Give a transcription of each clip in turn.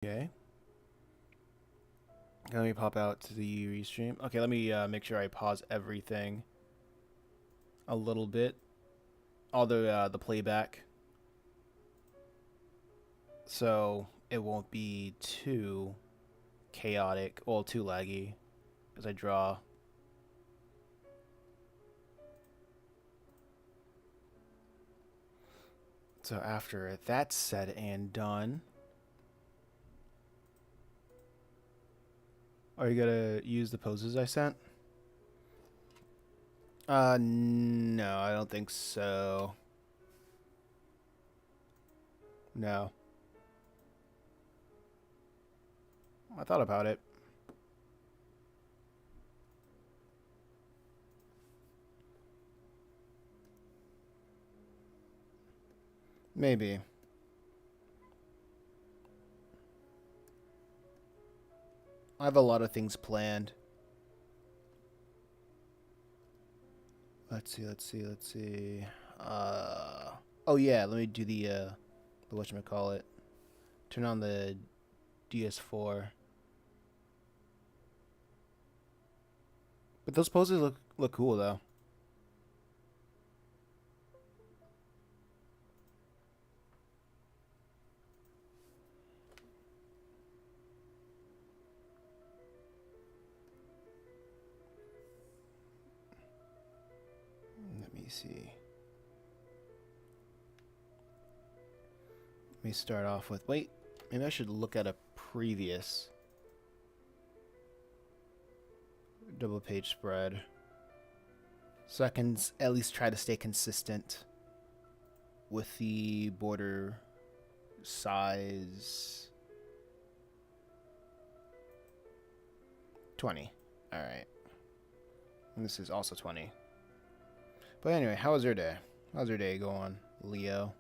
Okay. Let me pop out to the restream. Okay, let me make sure I pause everything a little bit. All the playback. So it won't be too chaotic, well, too laggy as I draw. So after that's said and done, are you gonna use the poses I sent? No, I don't think so. No. I thought about it. Maybe. I have a lot of things planned. Let's see. Oh yeah, let me do the whatchamacallit. Turn on the DS4. But those poses look cool though. Let me see. Let me start off with, wait, maybe I should look at a previous double page spread. So I can at least try to stay consistent with the border size. 20. Alright. And this is also 20. But anyway, how was your day? How's your day going, Leo?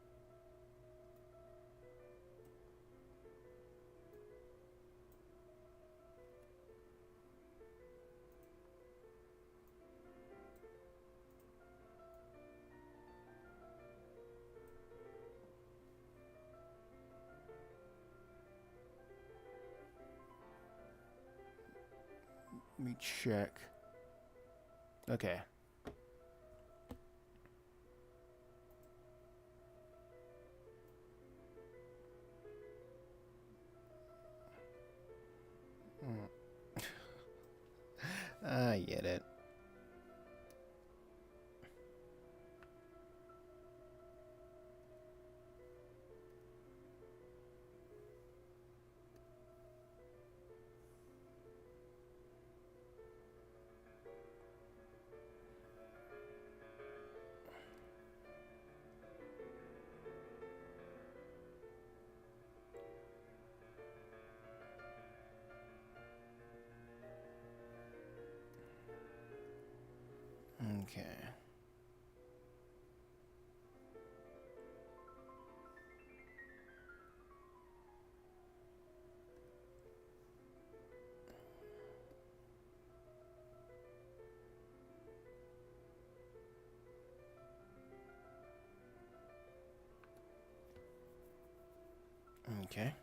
Let me check. Okay. I get it. Okay. Okay.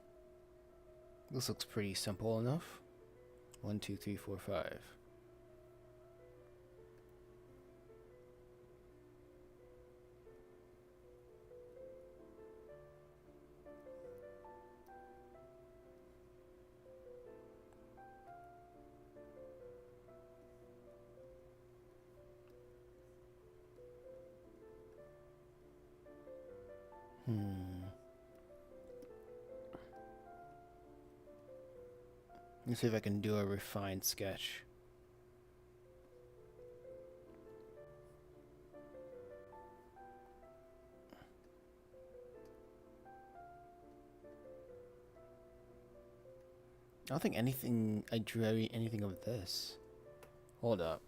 This looks pretty simple enough. 1, 2, 3, 4, 5. Let's see if I can do a refined sketch. I don't think I drew anything of this. Hold up.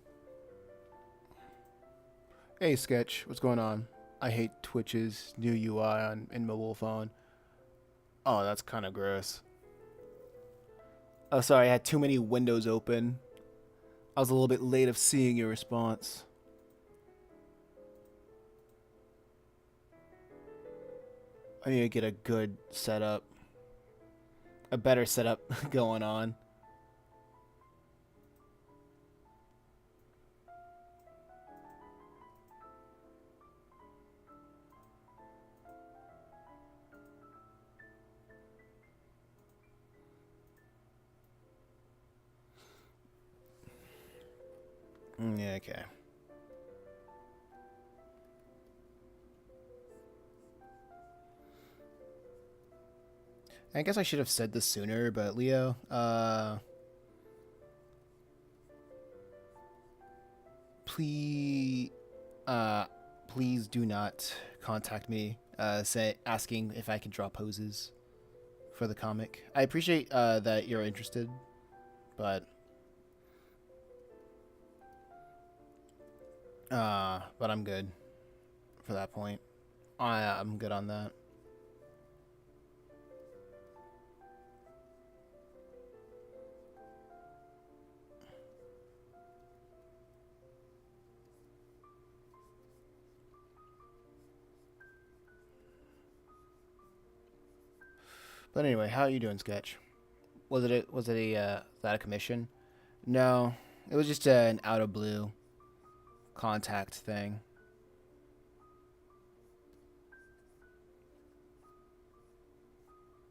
Hey, Sketch, what's going on? I hate Twitch's new UI in mobile phone. Oh, that's kind of gross. Oh, sorry, I had too many windows open. I was a little bit late of seeing your response. I need to get a good setup. a better setup going on. Yeah, okay. I guess I should have said this sooner, but Leo, please, please do not contact me, asking if I can draw poses for the comic. I appreciate that you're interested, but I'm good for that point. I'm good on that. But anyway, how are you doing, Sketch? Was it a commission? No, it was just an out of blue contact thing.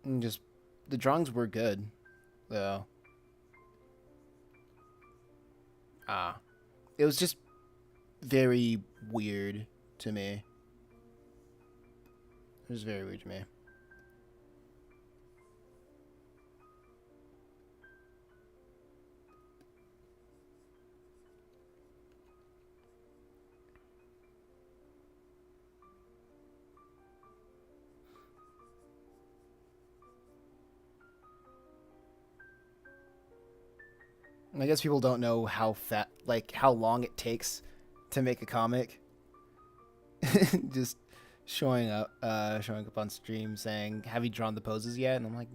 And just the drawings were good, though. Ah, it was just very weird to me. It was very weird to me. I guess people don't know how long it takes to make a comic. Just showing up on stream saying, "Have you drawn the poses yet?" And I'm like,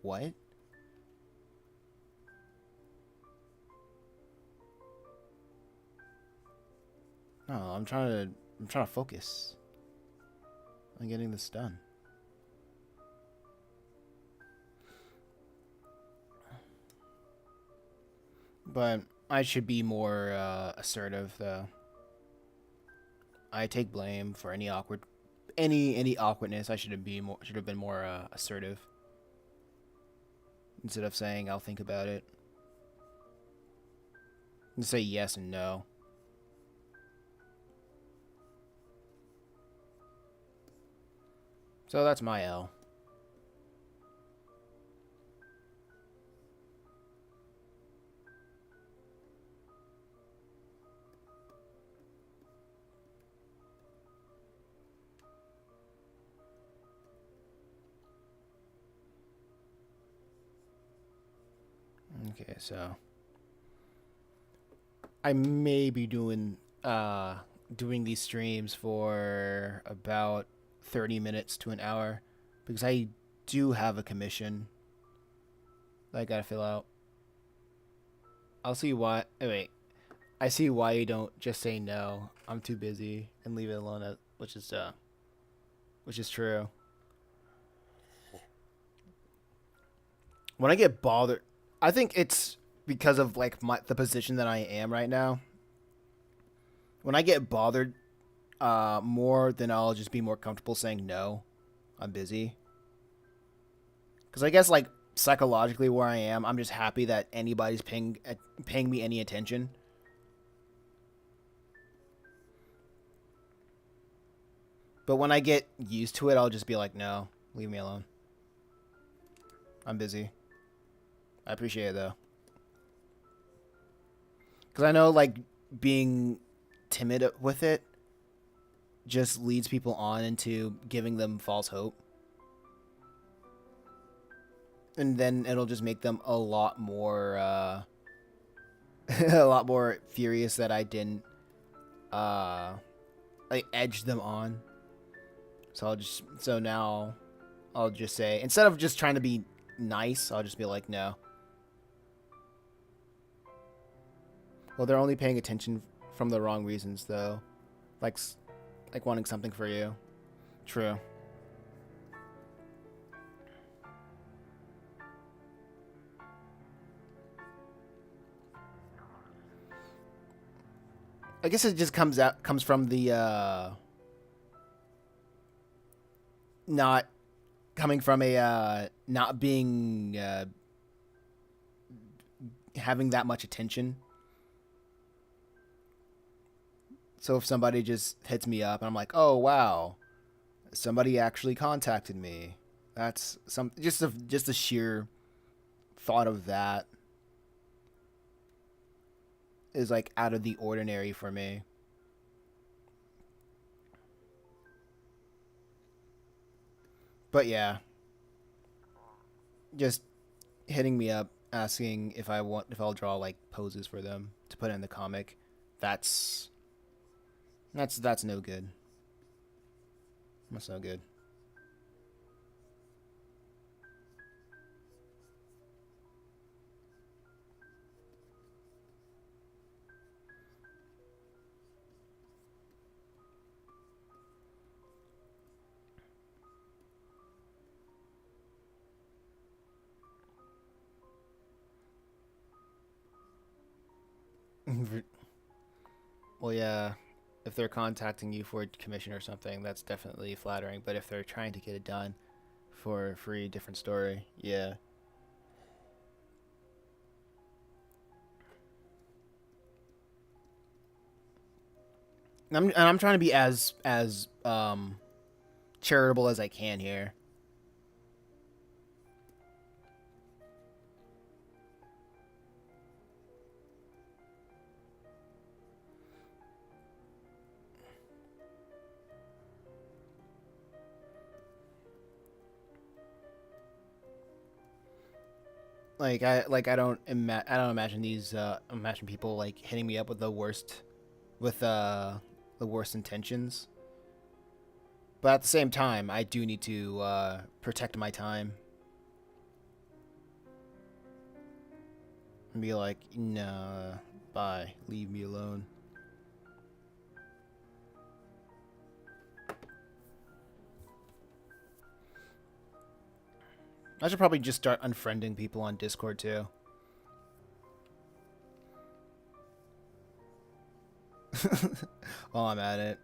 "What?" No, I'm trying to focus on getting this done. But I should be more assertive, though. I take blame for any awkwardness. I should have been more assertive instead of saying I'll think about it. And say yes and no. So that's my L. Okay, so I may be doing these streams for about 30 minutes to an hour because I do have a commission that I gotta fill out. I'll see why. Oh, wait, I see why you don't just say no. I'm too busy and leave it alone. Which is true. When I get bothered, I think it's because of like the position that I am right now. When I get bothered more, then I'll just be more comfortable saying no. I'm busy. Because I guess like psychologically where I am, I'm just happy that anybody's paying me any attention. But when I get used to it, I'll just be like, no, leave me alone. I'm busy. I appreciate it though. Because I know like being timid with it just leads people on into giving them false hope. And then it'll just make them a lot more a lot more furious that I didn't like edge them on. So now I'll just say, instead of just trying to be nice, I'll just be like, no. Well, they're only paying attention from the wrong reasons though. Like wanting something for you. True. I guess it just comes from the not coming from a not being having that much attention. So if somebody just hits me up and I'm like, "Oh wow, somebody actually contacted me." That's some just the sheer thought of that is like out of the ordinary for me. But yeah, just hitting me up asking if I'll draw like poses for them to put in the comic. That's that's no good. That's no good. Well, yeah, if they're contacting you for a commission or something, that's definitely flattering. But if they're trying to get it done for a free, different story, yeah. I'm trying to be as charitable as I can here. I don't imagine these imagine people like hitting me up with the worst intentions. But at the same time, I do need to protect my time and be like, nah, bye, leave me alone. I should probably just start unfriending people on Discord too. While I'm at it.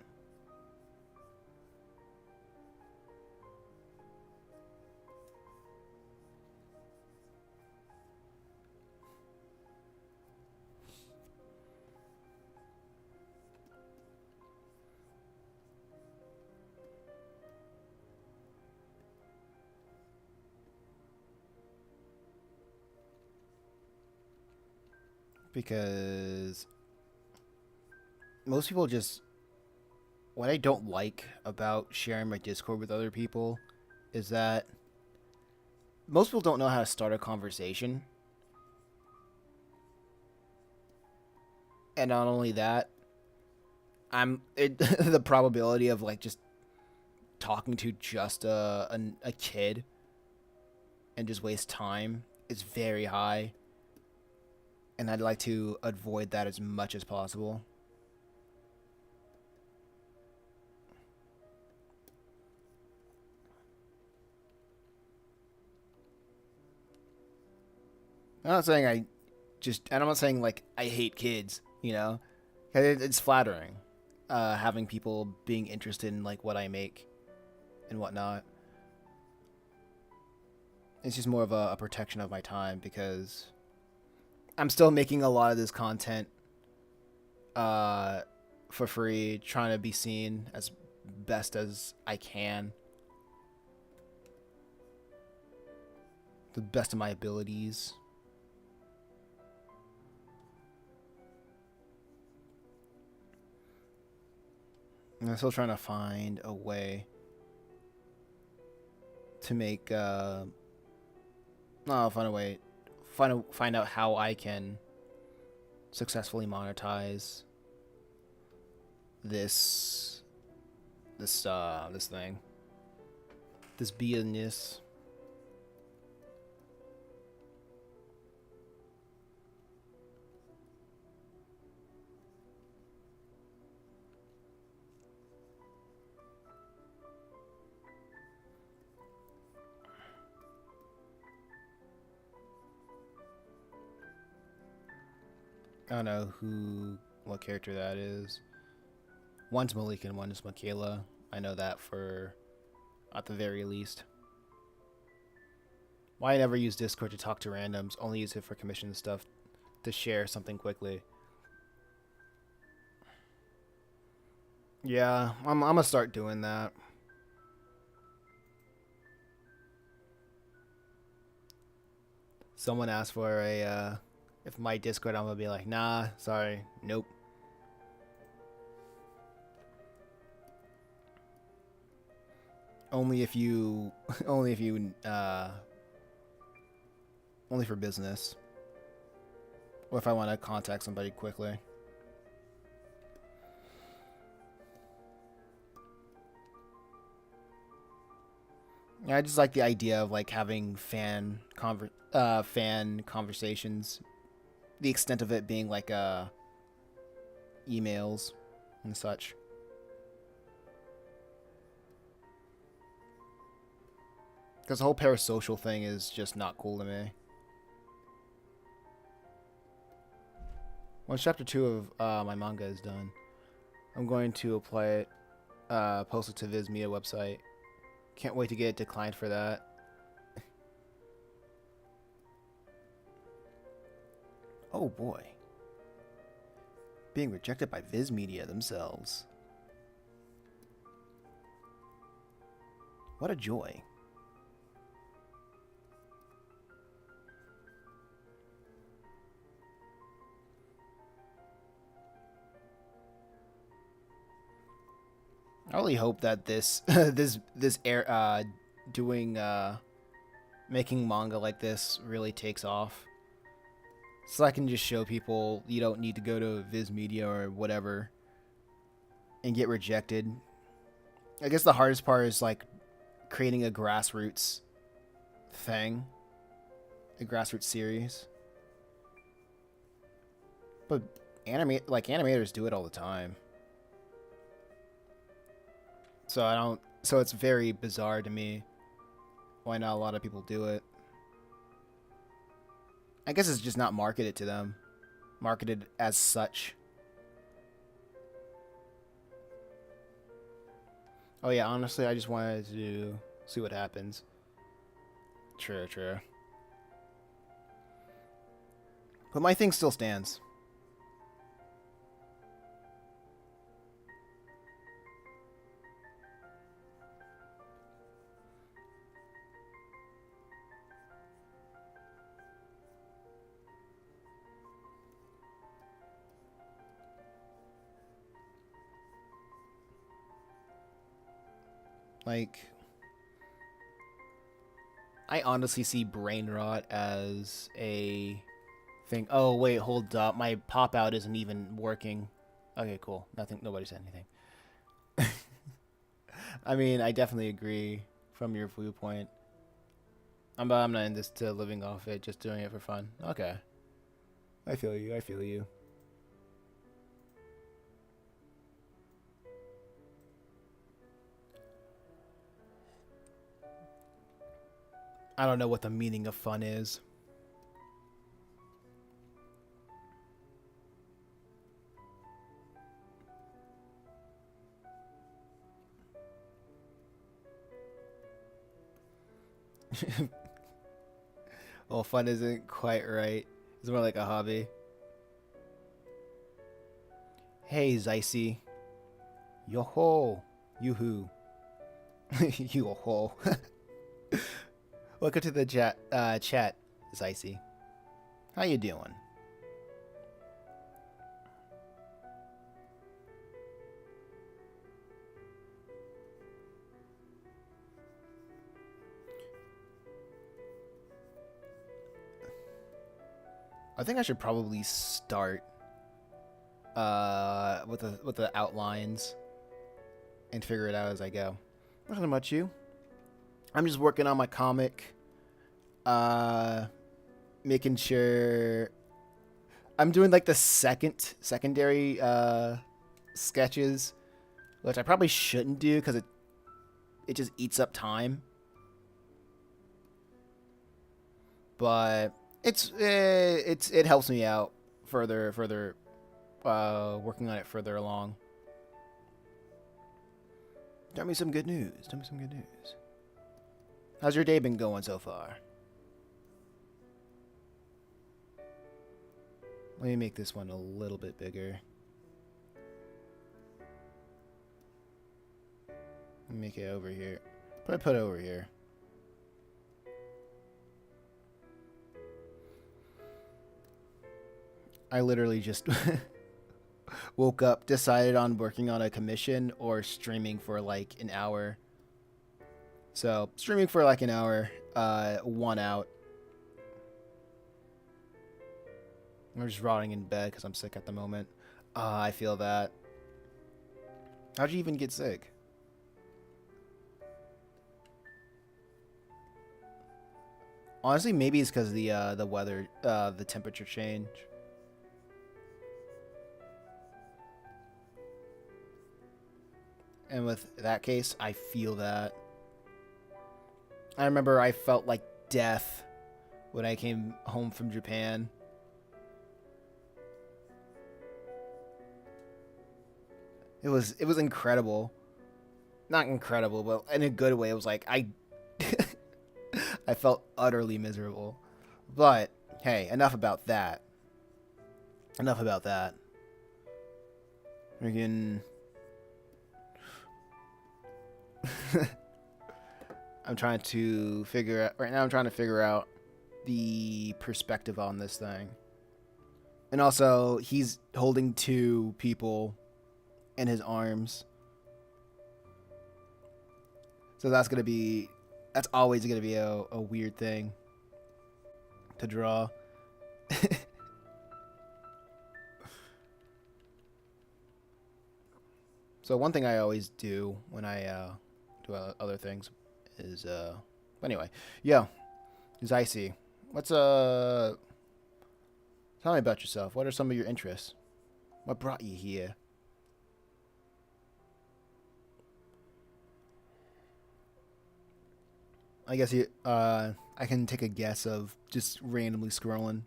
Because most people just. What I don't like about sharing my Discord with other people is that most people don't know how to start a conversation. And not only that, the probability of like just talking to just a kid and just waste time is very high, and I'd like to avoid that as much as possible. I'm not saying and I'm not saying like I hate kids, you know, it's flattering, having people being interested in like what I make and whatnot. It's just more of a protection of my time because I'm still making a lot of this content uh, for free, trying to be seen as best as I can, the best of my abilities. And I'm still trying to find a way to make no, find a way find out how I can successfully monetize this this thing, this business. I don't know who what character that is. One's Malik and one is Michaela. I know that for at the very least. Why I never use Discord to talk to randoms, only use it for commission stuff to share something quickly. Yeah, I'm gonna start doing that. Someone asked for a if my Discord, I'm gonna be like, nah, sorry, nope. Only if you, only for business, or if I want to contact somebody quickly. Yeah, I just like the idea of like having fan conversations. The extent of it being like emails and such. Because the whole parasocial thing is just not cool to me. Once chapter 2 of my manga is done, I'm going to apply it, post it to Viz Media website. Can't wait to get it declined for that. Oh boy. Being rejected by Viz Media themselves. What a joy. I really hope that this making manga like this really takes off. So I can just show people you don't need to go to Viz Media or whatever and get rejected. I guess the hardest part is like creating a grassroots thing, a grassroots series. But animators do it all the time. So it's very bizarre to me why not a lot of people do it. I guess it's just not marketed to them. Marketed as such. Oh yeah, honestly, I just wanted to see what happens. True. But my thing still stands. Like, I honestly see brain rot as a thing. Oh, wait, hold up. My pop out isn't even working. Okay, cool. Nobody said anything. I mean, I definitely agree from your viewpoint. But I'm not in this to living off it, just doing it for fun. Okay. I feel you. I don't know what the meaning of fun is. Well, fun isn't quite right. It's more like a hobby. Hey, Zicey. Yo-ho. Yoo-hoo. Yo-ho. Welcome to the chat, Zicey. How you doing? I think I should probably start with the outlines and figure it out as I go. Nothing about you. I'm just working on my comic, making sure I'm doing like the secondary sketches, which I probably shouldn't do because it just eats up time. But it helps me out further working on it further along. Tell me some good news. Tell me some good news. How's your day been going so far? Let me make this one a little bit bigger. Let me make it over here. Put it over here. I literally just woke up, decided on working on a commission or streaming for like an hour. So, streaming for like an hour, 1 out. I'm just rotting in bed because I'm sick at the moment. I feel that. How'd you even get sick? Honestly, maybe it's because the weather, the temperature change. And with that case, I feel that. I remember I felt like death when I came home from Japan. It was incredible. Not incredible, but in a good way. It was like I I felt utterly miserable. But hey, enough about that. Enough about that. Freaking I'm trying to figure out right now. I'm trying to figure out the perspective on this thing. And also, he's holding 2 people in his arms. So that's always gonna be a weird thing to draw. So one thing I always do when I do other things is anyway, yeah, is icy. What's tell me about yourself. What are some of your interests? What brought you here? I guess I can take a guess of just randomly scrolling.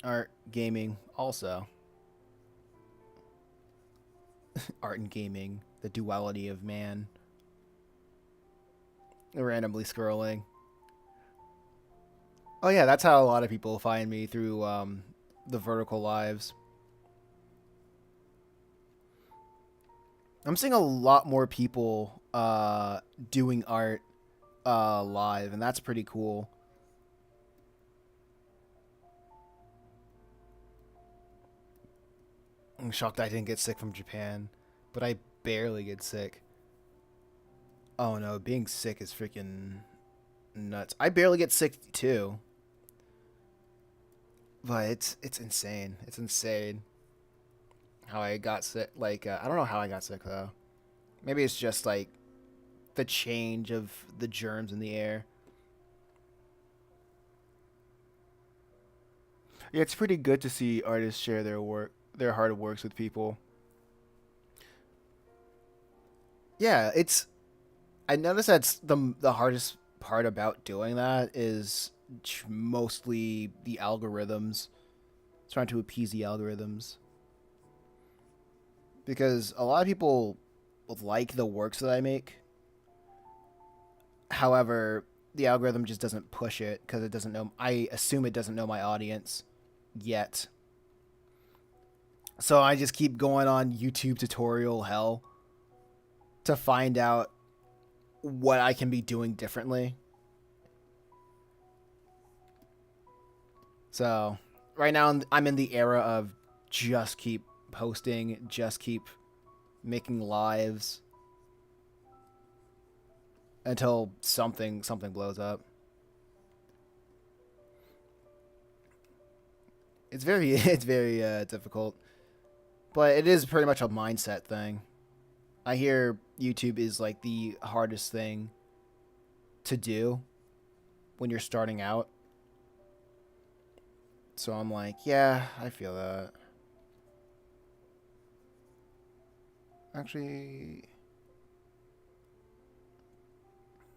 Art, gaming, also. Art and gaming, the duality of man. Randomly scrolling. Oh yeah, that's how a lot of people find me through the vertical lives. I'm seeing a lot more people doing art live, and that's pretty cool. I'm shocked I didn't get sick from Japan, but I barely get sick. Oh no, being sick is freaking nuts. I barely get sick too, but it's insane. It's insane how I got sick. Like I don't know how I got sick though. Maybe it's just like the change of the germs in the air. Yeah, it's pretty good to see artists share their hard works with people. Yeah, it's. I noticed that's the hardest part about doing that is mostly the algorithms, trying to appease the algorithms, because a lot of people like the works that I make. However, the algorithm just doesn't push it because it doesn't know. I assume it doesn't know my audience yet. So I just keep going on YouTube tutorial hell to find out what I can be doing differently. So right now I'm in the era of just keep posting, just keep making lives until something blows up. It's very it's very difficult, but it is pretty much a mindset thing. I hear YouTube is like the hardest thing to do when you're starting out. So I'm like, yeah, I feel that. Actually,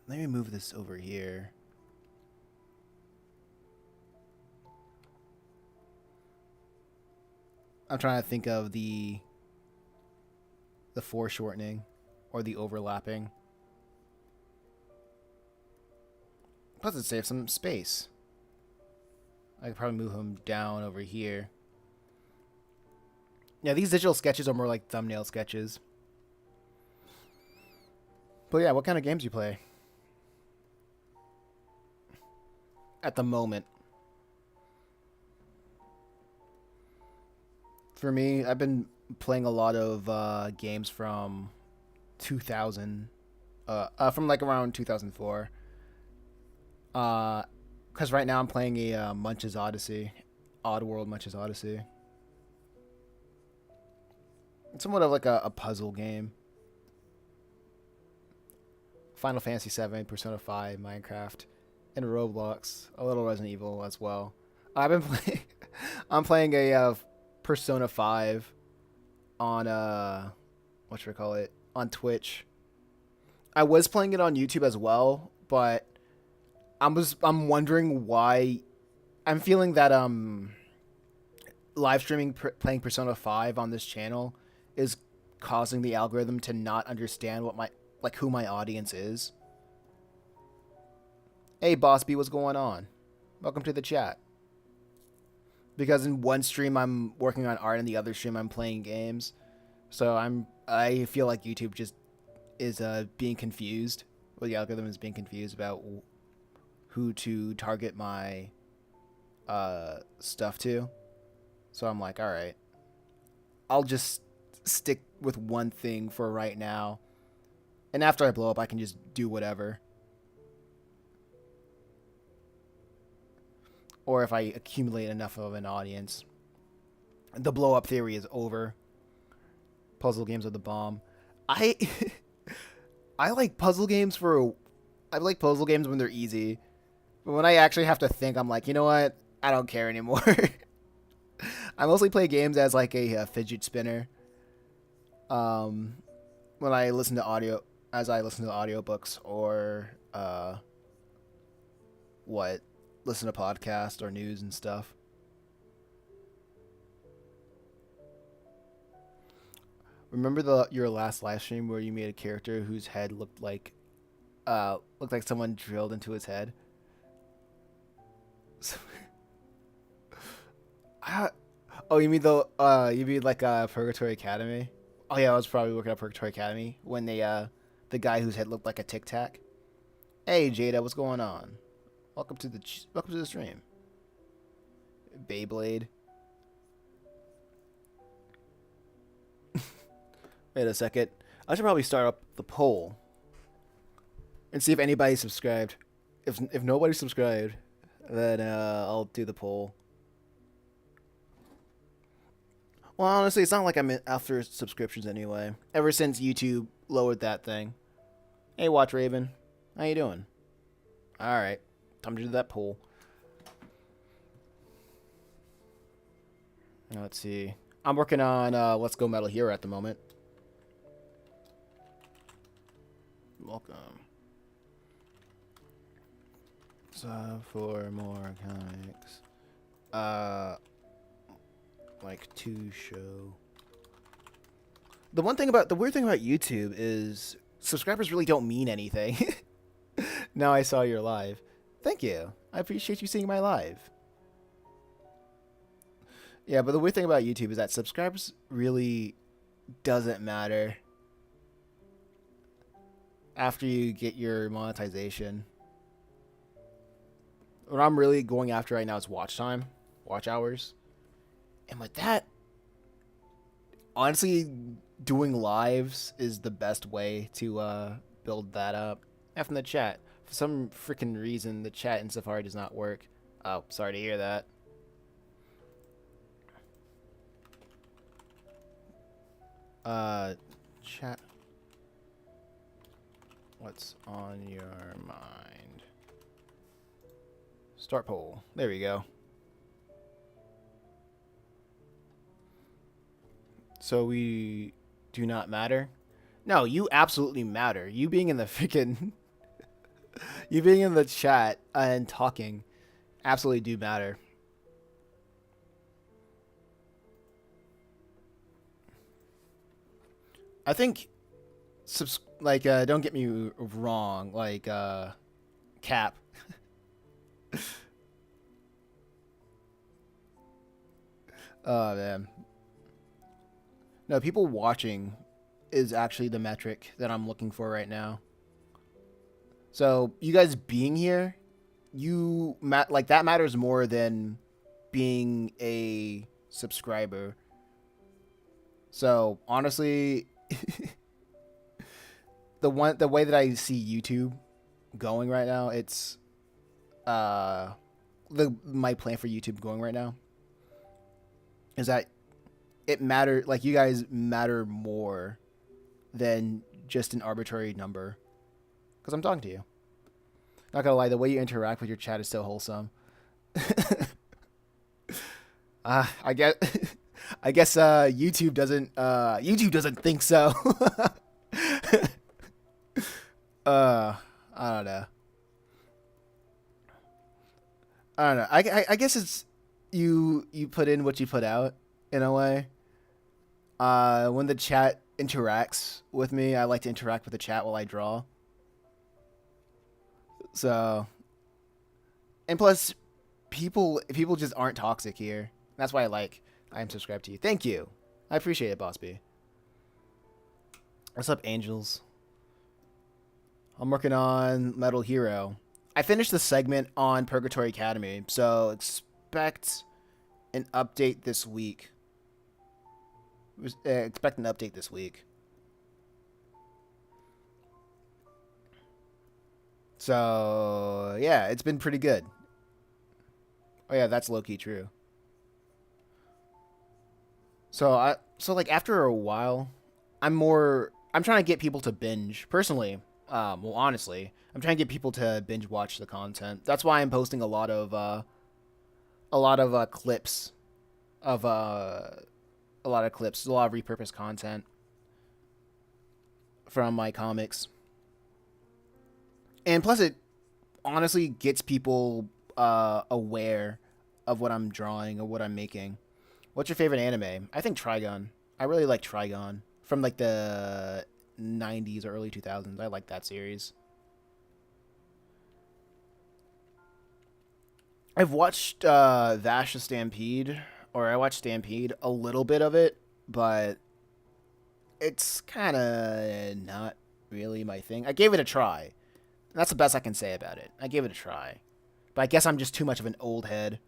Let me move this over here. I'm trying to think of the foreshortening or the overlapping. Plus, it saves some space. I could probably move him down over here. Yeah, these digital sketches are more like thumbnail sketches. But yeah, what kind of games do you play? At the moment. For me, I've been playing a lot of games from 2000. From like around 2004. Because right now I'm playing a Munch's Odyssey. Oddworld Munch's Odyssey. It's somewhat of like a puzzle game. Final Fantasy 7, Persona 5, Minecraft, and Roblox. A little Resident Evil as well. I've been playing. I'm playing a Persona 5 on whatchamacallit, on Twitch. I was playing it on YouTube as well, but I'm wondering why. I'm feeling that live streaming playing Persona 5 on this channel is causing the algorithm to not understand what who my audience is. Hey Boss B, what's going on? Welcome to the chat. Because in one stream I'm working on art and the other stream I'm playing games. So I feel like YouTube just is being confused. Well, the algorithm is being confused about who to target my stuff to. So I'm like, all right, I'll just stick with one thing for right now. And after I blow up, I can just do whatever. Or if I accumulate enough of an audience. The blow up theory is over. Puzzle games are the bomb. I like puzzle games I like puzzle games when they're easy. But when I actually have to think, I'm like, you know what? I don't care anymore. I mostly play games as like a fidget spinner. When I listen to audiobooks or listen to podcasts or news and stuff. Remember your last live stream where you made a character whose head looked like someone drilled into his head? Oh, you mean like Purgatory Academy? Oh yeah, I was probably working at Purgatory Academy when the guy whose head looked like a Tic Tac. Hey Jada, what's going on? Welcome to the stream. Beyblade. Wait a second. I should probably start up the poll and see if anybody subscribed. If nobody subscribed, then I'll do the poll. Well, honestly, it's not like I'm after subscriptions anyway. Ever since YouTube lowered that thing. Hey, Watch Raven. How you doing? Alright. Time to do that poll. Now, let's see. I'm working on Let's Go Metal Hero at the moment. Welcome. So, for more comics. Like to show. The weird thing about YouTube is subscribers really don't mean anything. Now I saw your live. Thank you. I appreciate you seeing my live. Yeah, but the weird thing about YouTube is that subscribers really doesn't matter after you get your monetization. What I'm really going after right now is watch time, watch hours. And with that, honestly, doing lives is the best way to build that up. F in the chat. For some freaking reason, the chat in Safari does not work. Oh, sorry to hear that. Chat. What's on your mind? Start poll. There we go. So we do not matter? No, you absolutely matter. You being in the freaking You being in the chat and talking absolutely do matter. I think, don't get me wrong, Cap. Oh man, no, people watching is actually the metric that I'm looking for right now. So you guys being here, that matters more than being a subscriber. So honestly, the way that I see YouTube going right now, it's my plan for YouTube going right now is that it matter like you guys matter more than just an arbitrary number because I'm talking to you. Not gonna lie, the way you interact with your chat is so wholesome. I get. I guess YouTube doesn't think so. I don't know. I don't know. I guess it's you put in what you put out in a way. When the chat interacts with me, I like to interact with the chat while I draw. So, and plus, people just aren't toxic here. That's why I am subscribed to you. Thank you. I appreciate it, Boss B. What's up, Angels? I'm working on Metal Hero. I finished the segment on Purgatory Academy, so expect an update this week. Expect an update this week. So, yeah, it's been pretty good. Oh yeah, that's low-key true. So after a while, I'm trying to get people to binge. Personally, well honestly, I'm trying to get people to binge watch the content. That's why I'm posting clips of a lot of repurposed content from my comics. And plus, it honestly gets people aware of what I'm drawing or what I'm making. What's your favorite anime? I think Trigun. I really like Trigun from like the 90s or early 2000s. I like that series. I've watched Vash the Stampede, or I watched Stampede, a little bit of it, but it's kind of not really my thing. I gave it a try. That's the best I can say about it. I gave it a try. But I guess I'm just too much of an old head.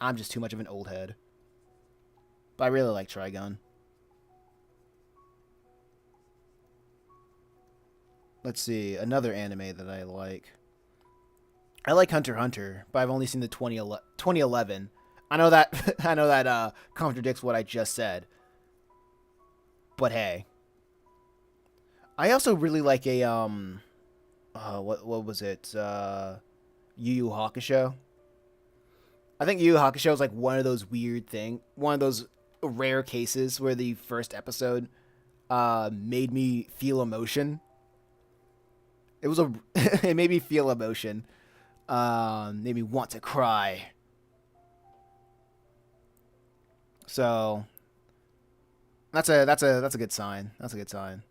I'm just too much of an old head. But I really like Trigun. Let's see, another anime that I like. I like Hunter x Hunter, but I've only seen the 2011. I know that contradicts what I just said. But hey. I also really like a what was it? Yu Yu Hakusho. I think Yu Yu Hakusho is like one of those rare cases where the first episode made me feel emotion. It made me feel emotion. Made me want to cry. So that's a good sign. That's a good sign.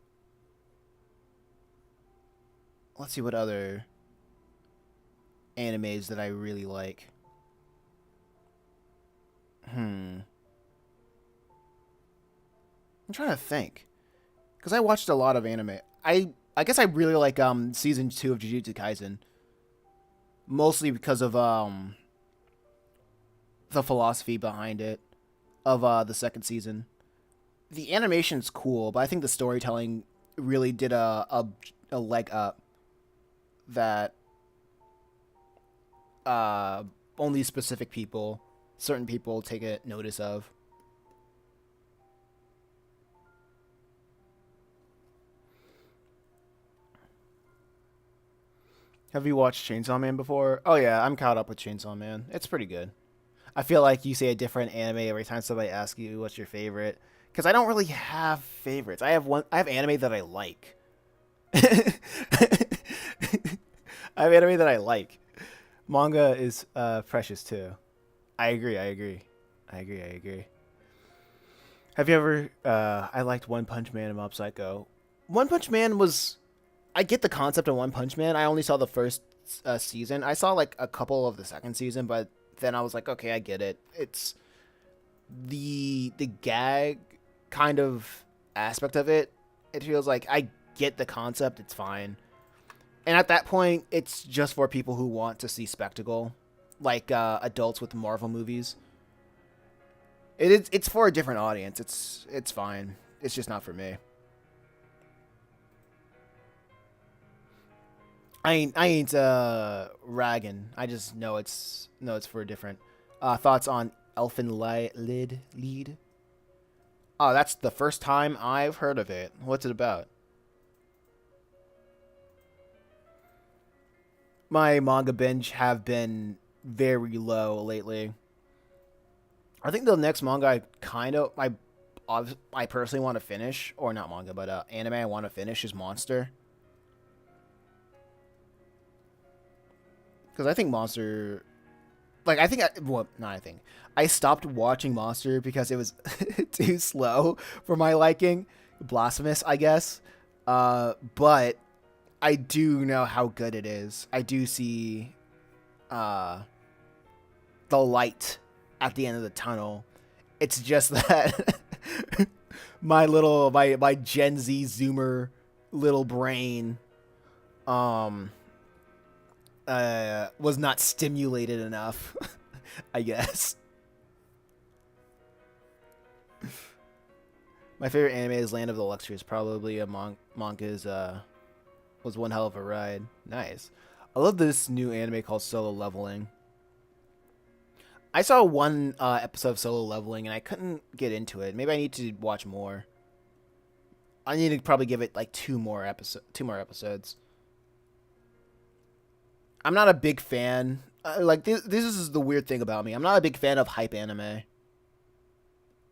Let's see what other animes that I really like. I'm trying to think, because I watched a lot of anime. I guess I really like season 2 of Jujutsu Kaisen, mostly because of the philosophy behind it of the second season. The animation's cool, but I think the storytelling really did a leg up that only certain people take a notice of. Have you watched Chainsaw Man before? Oh yeah, I'm caught up with Chainsaw Man. It's pretty good. I feel like you say a different anime every time somebody asks you what's your favorite, because I don't really have favorites. I have anime that I like. I have anime that I like. Manga is precious too. I agree. I agree. Have you ever? I liked One Punch Man and Mob Psycho. One Punch Man was. I get the concept of One Punch Man. I only saw the first season. I saw like a couple of the second season, but then I was like, okay, I get it. It's the gag kind of aspect of it. It feels like I get the concept. It's fine. And at that point, it's just for people who want to see spectacle, like adults with Marvel movies. It's for a different audience. It's fine. It's just not for me. I ain't ragging. I just know it's for a different. Thoughts on Elfin Lid Lead? Oh, that's the first time I've heard of it. What's it about? My manga binge have been very low lately. I think the next manga I personally want to finish, or not manga, but anime I want to finish is Monster, because I think Monster, like not I think I stopped watching Monster because it was too slow for my liking. Blasphemous, I guess. But I do know how good it is. I do see uh the light at the end of the tunnel. It's just that my Gen Z Zoomer little brain um was not stimulated enough, I guess. My favorite anime is Land of the Luxurious. Probably a manga's was one hell of a ride. Nice. I love this new anime called Solo Leveling. I saw one episode of Solo Leveling and I couldn't get into it. Maybe I need to watch more. I need to probably give it like two more episodes. I'm not a big fan. This is the weird thing about me. I'm not a big fan of hype anime.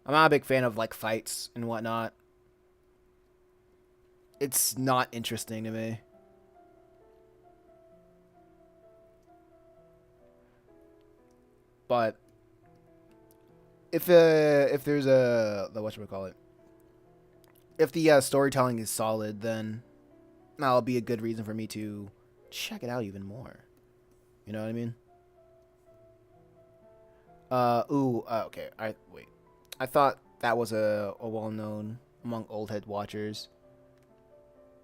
I'm not a big fan of like fights and whatnot. It's not interesting to me. But if there's the whatchamacallit, if the storytelling is solid, then that'll be a good reason for me to check it out even more. You know what I mean? Okay. I thought that was a well known among old head watchers.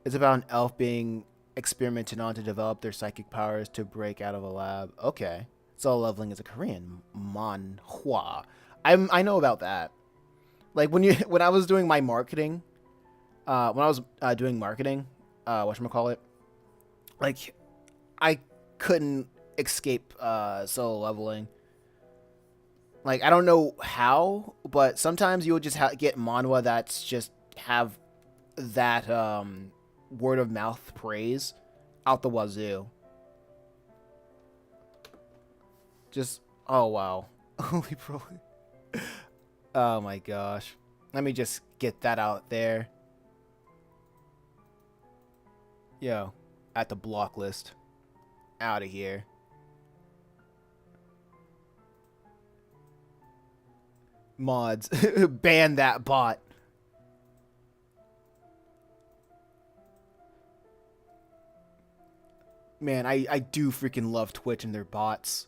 It's about an elf being experimented on to develop their psychic powers to break out of a lab. Okay. Solo Leveling is a Korean manhwa. I know about that. Like when I was doing my marketing, when I was doing marketing, whatchamacallit, like I couldn't escape Solo Leveling. Like I don't know how, but sometimes you will just get manhwa that's just have that word of mouth praise out the wazoo. Just oh wow, holy bro. Oh my gosh, let me just get that out there. Yo, at the block list, out of here. Mods, ban that bot. Man, I do freaking love Twitch and their bots.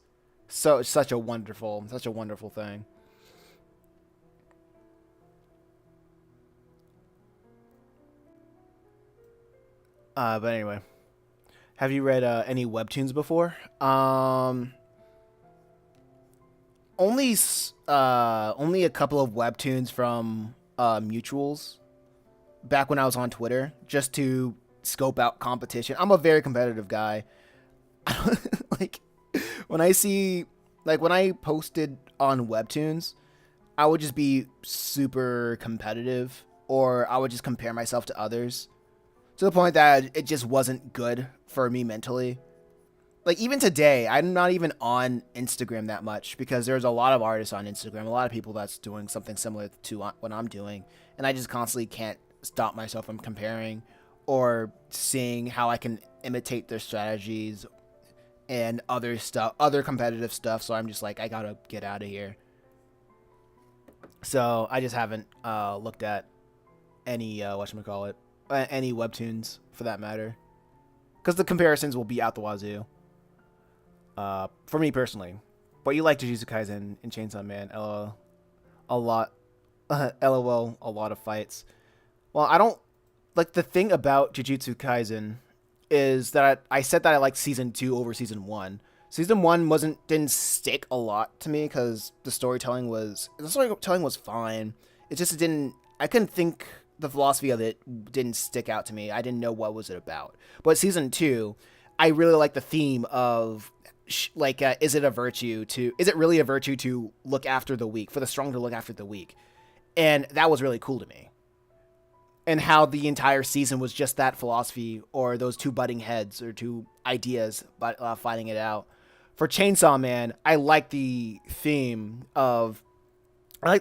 So it's such a wonderful thing. But anyway, have you read any webtoons before? Only a couple of webtoons from mutuals back when I was on Twitter, just to scope out competition. I'm a very competitive guy. like when I see when I posted on webtoons, I would just be super competitive, or I would just compare myself to others to the point that it just wasn't good for me mentally. Like even today, I'm not even on Instagram that much because there's a lot of artists on Instagram, a lot of people that's doing something similar to what I'm doing, and I just constantly can't stop myself from comparing or seeing how I can imitate their strategies and other stuff, other competitive stuff. So I'm just like, I gotta get out of here. So I just haven't looked at any whatchamacallit, any webtoons for that matter, because the comparisons will be out the wazoo. For me personally, but you like Jujutsu Kaisen and Chainsaw Man, lol, a lot, lol, a lot of fights. Well, I don't like the thing about Jujutsu Kaisen is that I said that I liked season 2 over season 1. Season 1 didn't stick a lot to me because the storytelling was fine. It just didn't. I couldn't think the philosophy of it didn't stick out to me. I didn't know what was it about. But season 2, I really like the theme of is it really a virtue to look after the weak, for the strong to look after the weak, and that was really cool to me. And how the entire season was just that philosophy, or those two butting heads, or two ideas, but fighting it out. For Chainsaw Man, I like the theme of, or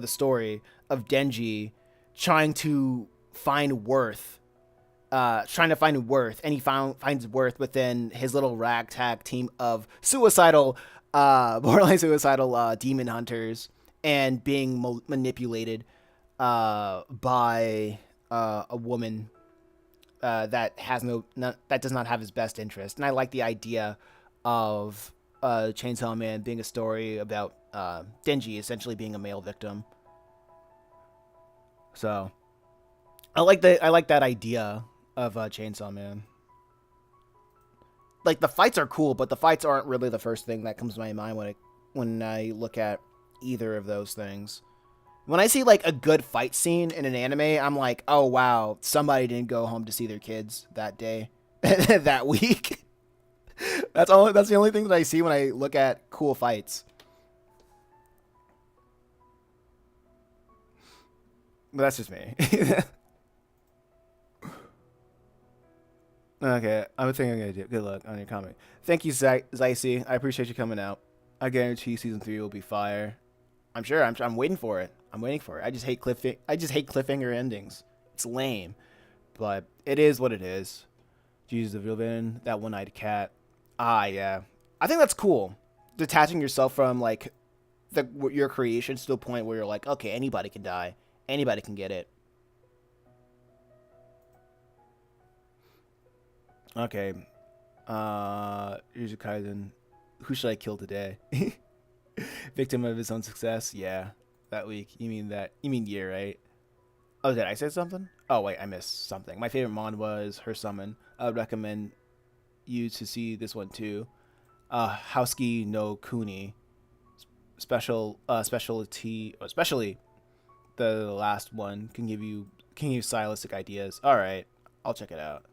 the story of Denji trying to find worth, and he finds worth within his little ragtag team of borderline suicidal demon hunters, and being manipulated by a woman that does not have his best interest. And I like the idea of Chainsaw Man being a story about Denji essentially being a male victim. So I like that idea of Chainsaw Man. Like, the fights are cool, but the fights aren't really the first thing that comes to my mind when I look at either of those things. When I see like a good fight scene in an anime, I'm like, oh wow, somebody didn't go home to see their kids that day, that week. That's the only thing that I see when I look at cool fights. But that's just me. Okay, I would think I'm gonna do. Good luck on your comment. Thank you, Zycy. I appreciate you coming out. I guarantee season 3 will be fire. I'm sure. I'm waiting for it. I just hate cliffhanger endings. It's lame, but it is what it is. Jesus, the real villain, that one-eyed cat. Ah, yeah. I think that's cool. Detaching yourself from like your creations to the point where you're like, okay, anybody can die, anybody can get it. Okay. Jujutsu Kaisen. Who should I kill today? Victim of his own success? Yeah. That week. You mean year, right? Oh, did I say something? Oh, wait, I missed something. My favorite mon was Her Summon. I would recommend you to see this one too. Houski no Kuni. Specialty, especially the last one, can give you stylistic ideas. All right, I'll check it out.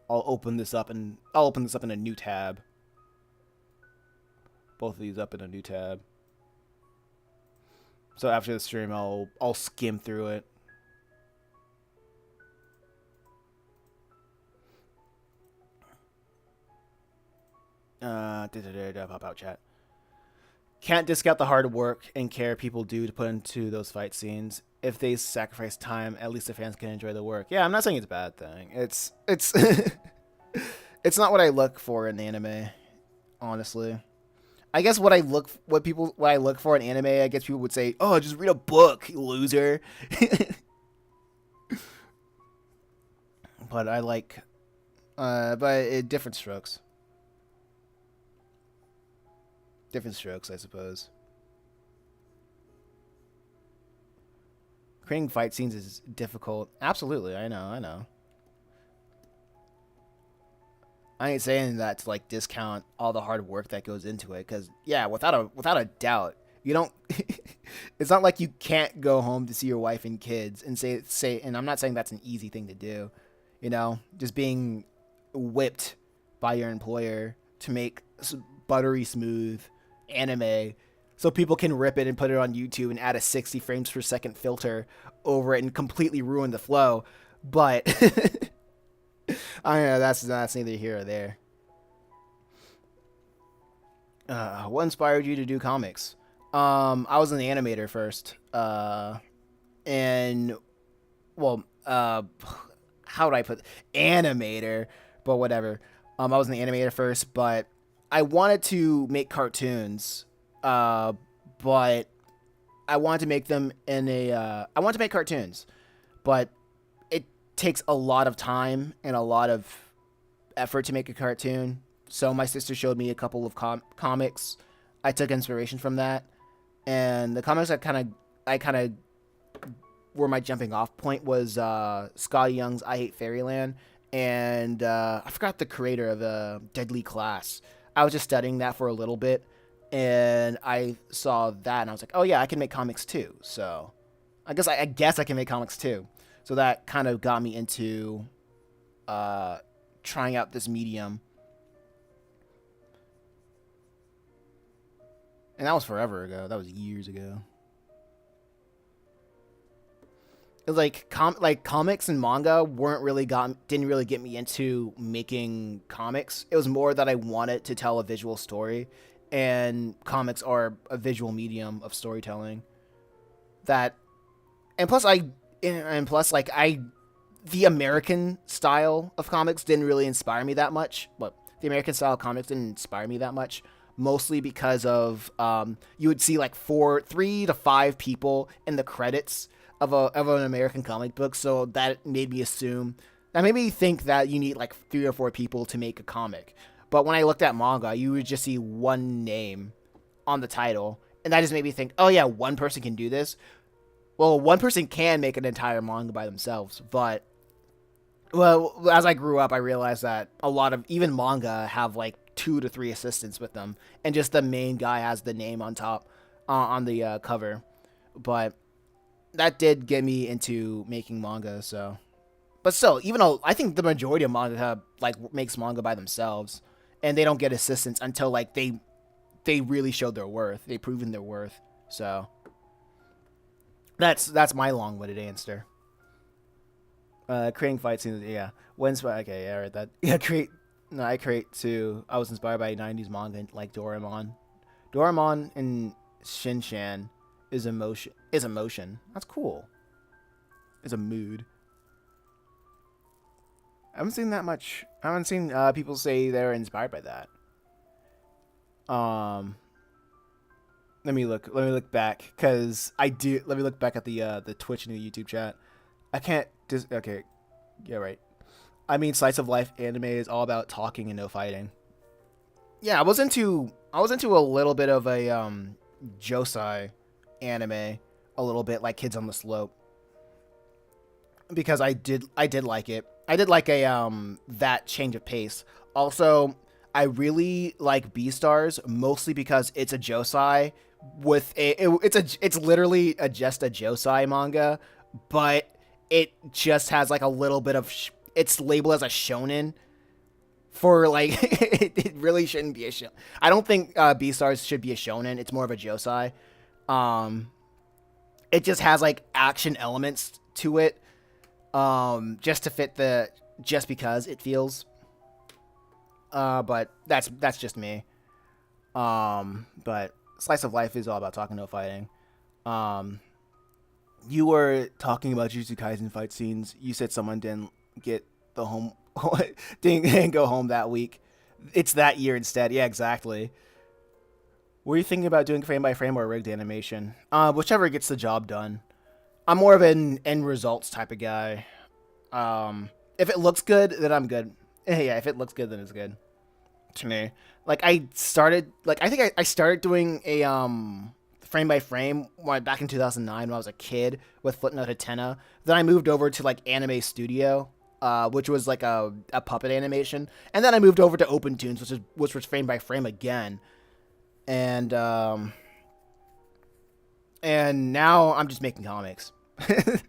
I'll open this up in a new tab. Both of these up in a new tab. So after the stream, I'll skim through it. Pop out chat. Can't discount the hard work and care people do to put into those fight scenes. If they sacrifice time, at least the fans can enjoy the work. Yeah, I'm not saying it's a bad thing. It's it's not what I look for in anime, honestly. I guess what I look for in anime, I guess people would say, "Oh, just read a book, you loser." But I like, different strokes. Different strokes, I suppose. Creating fight scenes is difficult. Absolutely, I know. I ain't saying that to like discount all the hard work that goes into it, because yeah, without a doubt, you don't. It's not like you can't go home to see your wife and kids and say. And I'm not saying that's an easy thing to do, just being whipped by your employer to make buttery smooth anime so people can rip it and put it on YouTube and add a 60 frames per second filter over it and completely ruin the flow. But I don't know, that's neither here or there. What inspired you to do comics? I was an animator first. And well, how do I put animator, but whatever. I was an animator first, but I wanted to make cartoons, but I wanted to make them in a. I wanted to make cartoons, but it takes a lot of time and a lot of effort to make a cartoon. So my sister showed me a couple of comics. I took inspiration from that, and the comics I kind of where my jumping off point was Scotty Young's I Hate Fairyland, and I forgot the creator of Deadly Class. I was just studying that for a little bit, and I saw that, and I was like, oh yeah, I can make comics too. So I guess I can make comics too. So that kind of got me into trying out this medium. And that was forever ago. That was years ago. It was like comics and manga didn't really get me into making comics. It was more that I wanted to tell a visual story, and comics are a visual medium of storytelling. That and plus I and plus like I the American style of comics didn't really inspire me that much. But the American style of comics didn't inspire me that much, mostly because of you would see like 3 to 5 people in the credits of an American comic book, so that made me think that you need like 3 or 4 people to make a comic. But when I looked at manga, you would just see one name on the title, and that just made me think, oh yeah, one person can do this. Well, one person can make an entire manga by themselves, but as I grew up, I realized that a lot of even manga have like 2 to 3 assistants with them, and just the main guy has the name on top on the cover. But that did get me into making manga. So, but still, even though I think the majority of manga makes manga by themselves, and they don't get assistants until like they really showed their worth. They've proven their worth. So that's my long-winded answer. Creating fight scenes, yeah. Okay, yeah, I read that. Yeah, I create too. I was inspired by 90s manga like Doraemon. Doraemon and Shinchan is emotion. That's cool. Is a mood. I haven't seen that much. I haven't seen people say they're inspired by that. Let me look back, cause I do. Let me look back at the Twitch and the YouTube chat. I can't just okay. Yeah, right. I mean, slice of life anime is all about talking and no fighting. Yeah, I was into a little bit of a josei anime, a little bit like Kids on the Slope, because I did like it. I did like a that change of pace. Also, I really like Beastars mostly because it's a josei with it's literally just a josei manga, but it just has like a little bit of it's labeled as a shonen for like it really shouldn't be a shonen. I don't think Beastars should be a shonen. It's more of a josei. It just has like action elements to it, just to fit just because it feels. But that's just me. But slice of life is all about talking, no fighting. You were talking about Jujutsu Kaisen fight scenes. You said someone didn't get the home, didn't go home that week. It's that year instead. Yeah, exactly. Were you thinking about doing frame by frame or rigged animation? Whichever gets the job done. I'm more of an end results type of guy. If it looks good, then I'm good. Yeah, if it looks good, then it's good. To me, like I think I started doing a frame by frame back in 2009 when I was a kid with Footnote Hatena. Then I moved over to like Anime Studio, which was like a puppet animation, and then I moved over to OpenToons, which was frame by frame again, and now I'm just making comics, and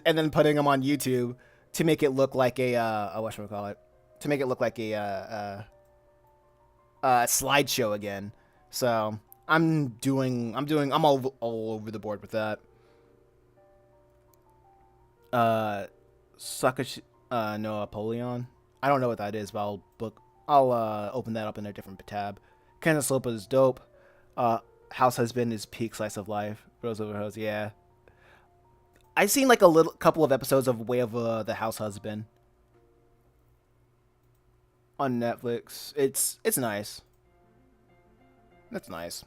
then putting them on YouTube to make it look like a whatchamacallit, to make it look like a slideshow again. So I'm all over the board with that. Suckish no Apollyon. I don't know what that is, but I'll open that up in a different tab. Kansas Slope is dope. House Husband is peak slice of life. Rose over Hose, yeah. I've seen like a little couple of episodes of Way of the House Husband on Netflix. It's nice. That's nice.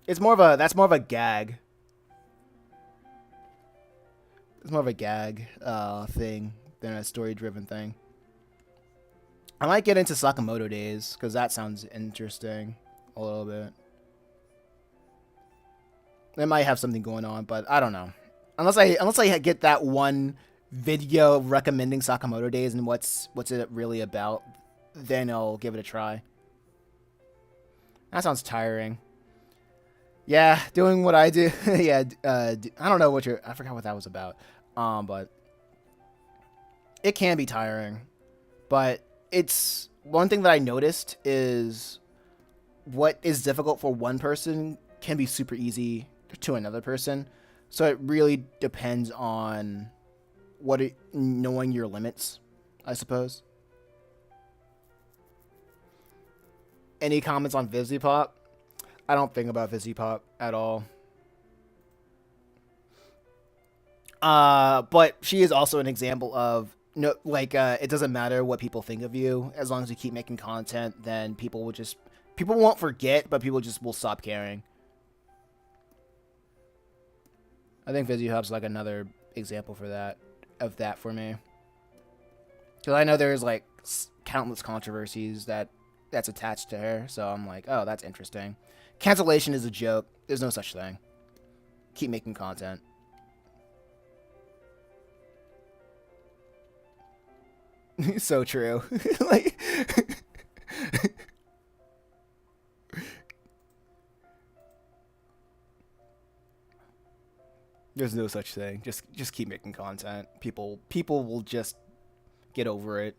It's more of a that's more of a gag. It's more of a gag thing than a story driven thing. I might get into Sakamoto Days because that sounds interesting a little bit. It might have something going on, but I don't know. Unless I get that one video recommending Sakamoto Days and what's it really about, then I'll give it a try. That sounds tiring. Yeah, doing what I do. Yeah, I don't know I forgot what that was about. But it can be tiring. But it's one thing that I noticed is what is difficult for one person can be super easy to another person. So it really depends on knowing your limits, I suppose. Any comments on Vizipop? I don't think about Vizipop at all. But she is also an example of no, like it doesn't matter what people think of you as long as you keep making content. Then people won't forget, but people just will stop caring. I think Vizipop's like another example for that for me. Because I know there's like countless controversies that's attached to her, so I'm like, oh, that's interesting. Cancellation is a joke. There's no such thing. Keep making content. So true. Like there's no such thing. Just keep making content. People will just get over it.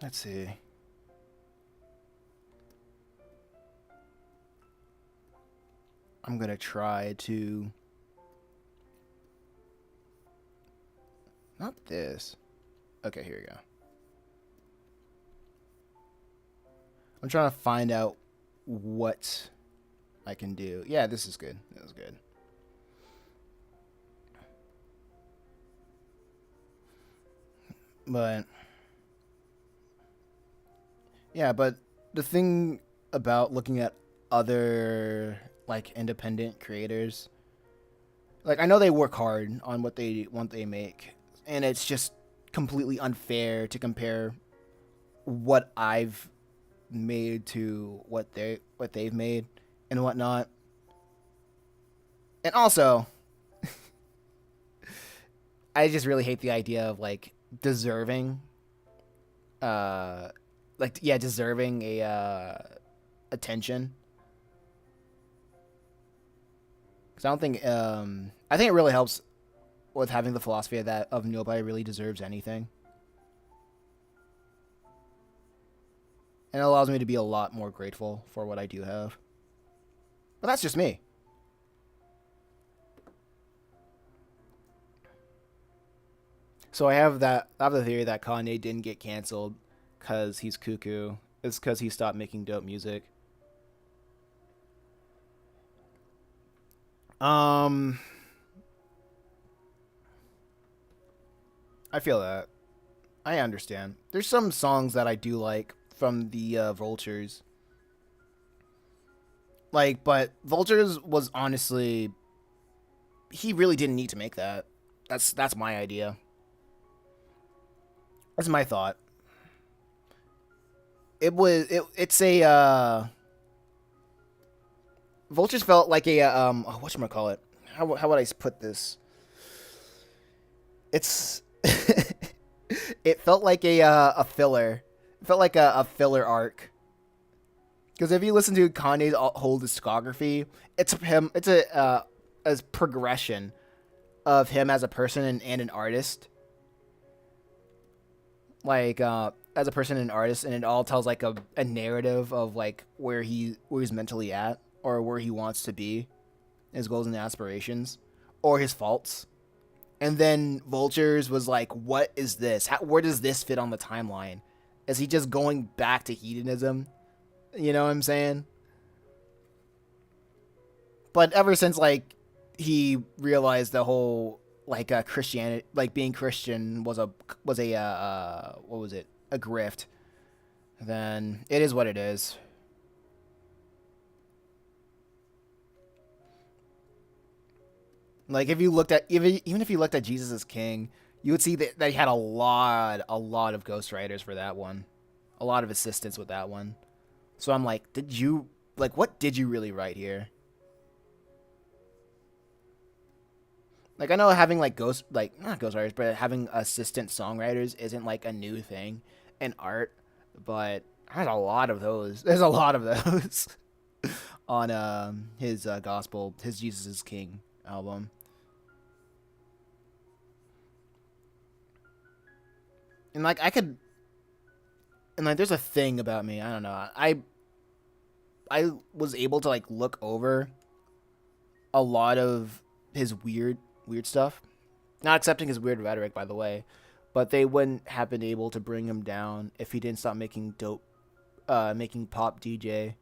Let's see. I'm going to try to... Not this. Okay, here we go. I'm trying to find out what I can do. Yeah, this is good. This is good. But... yeah, but the thing about looking at other, like, independent creators... like, I know they work hard on what they make, and it's just completely unfair to compare what I've made to what they've made and whatnot. And also, I just really hate the idea of like deserving, deserving a attention. Because I don't think I think it really helps with having the philosophy of nobody really deserves anything. And it allows me to be a lot more grateful for what I do have. But that's just me. So I have the theory that QnA didn't get canceled because he's cuckoo. It's because he stopped making dope music. I feel that. I understand. There's some songs that I do like from the Vultures. Like, but Vultures was honestly... he really didn't need to make that. That's my idea. That's my thought. It's a... Vultures felt like a... whatchamacallit? How would I put this? It's... it felt like a filler. It felt like a filler arc. Because if you listen to Kanye's whole discography, it's him. It's a progression of him as a person and an artist. Like as a person and an artist, and it all tells like a narrative of like where he's mentally at or where he wants to be, his goals and aspirations, or his faults. And then Vultures was like, what is this? Where does this fit on the timeline? Is he just going back to hedonism? You know what I'm saying? But ever since like he realized the whole like Christianity, like being Christian was a what was it, a grift, then it is what it is. Like if you looked at even if you looked at Jesus as King, you would see that he had a lot of ghostwriters for that one, a lot of assistants with that one. So I'm like, what did you really write here? Like I know having like not ghostwriters, but having assistant songwriters isn't like a new thing in art, but I had a lot of those. There's a lot of those on his gospel, his Jesus is King album. And like I could, and like there's a thing about me. I don't know. I was able to like look over a lot of his weird stuff. Not accepting his weird rhetoric, by the way, but they wouldn't have been able to bring him down if he didn't stop making pop DJ.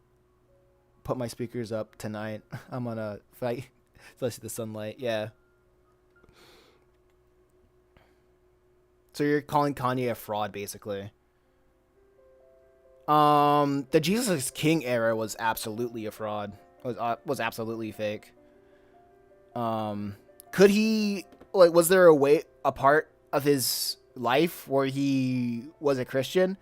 Put my speakers up tonight. I'm gonna fight. Especially the sunlight. Yeah. So you're calling Kanye a fraud, basically. The Jesus is King era was absolutely a fraud. Was absolutely fake. Could he like? Was there a part of his life where he was a Christian?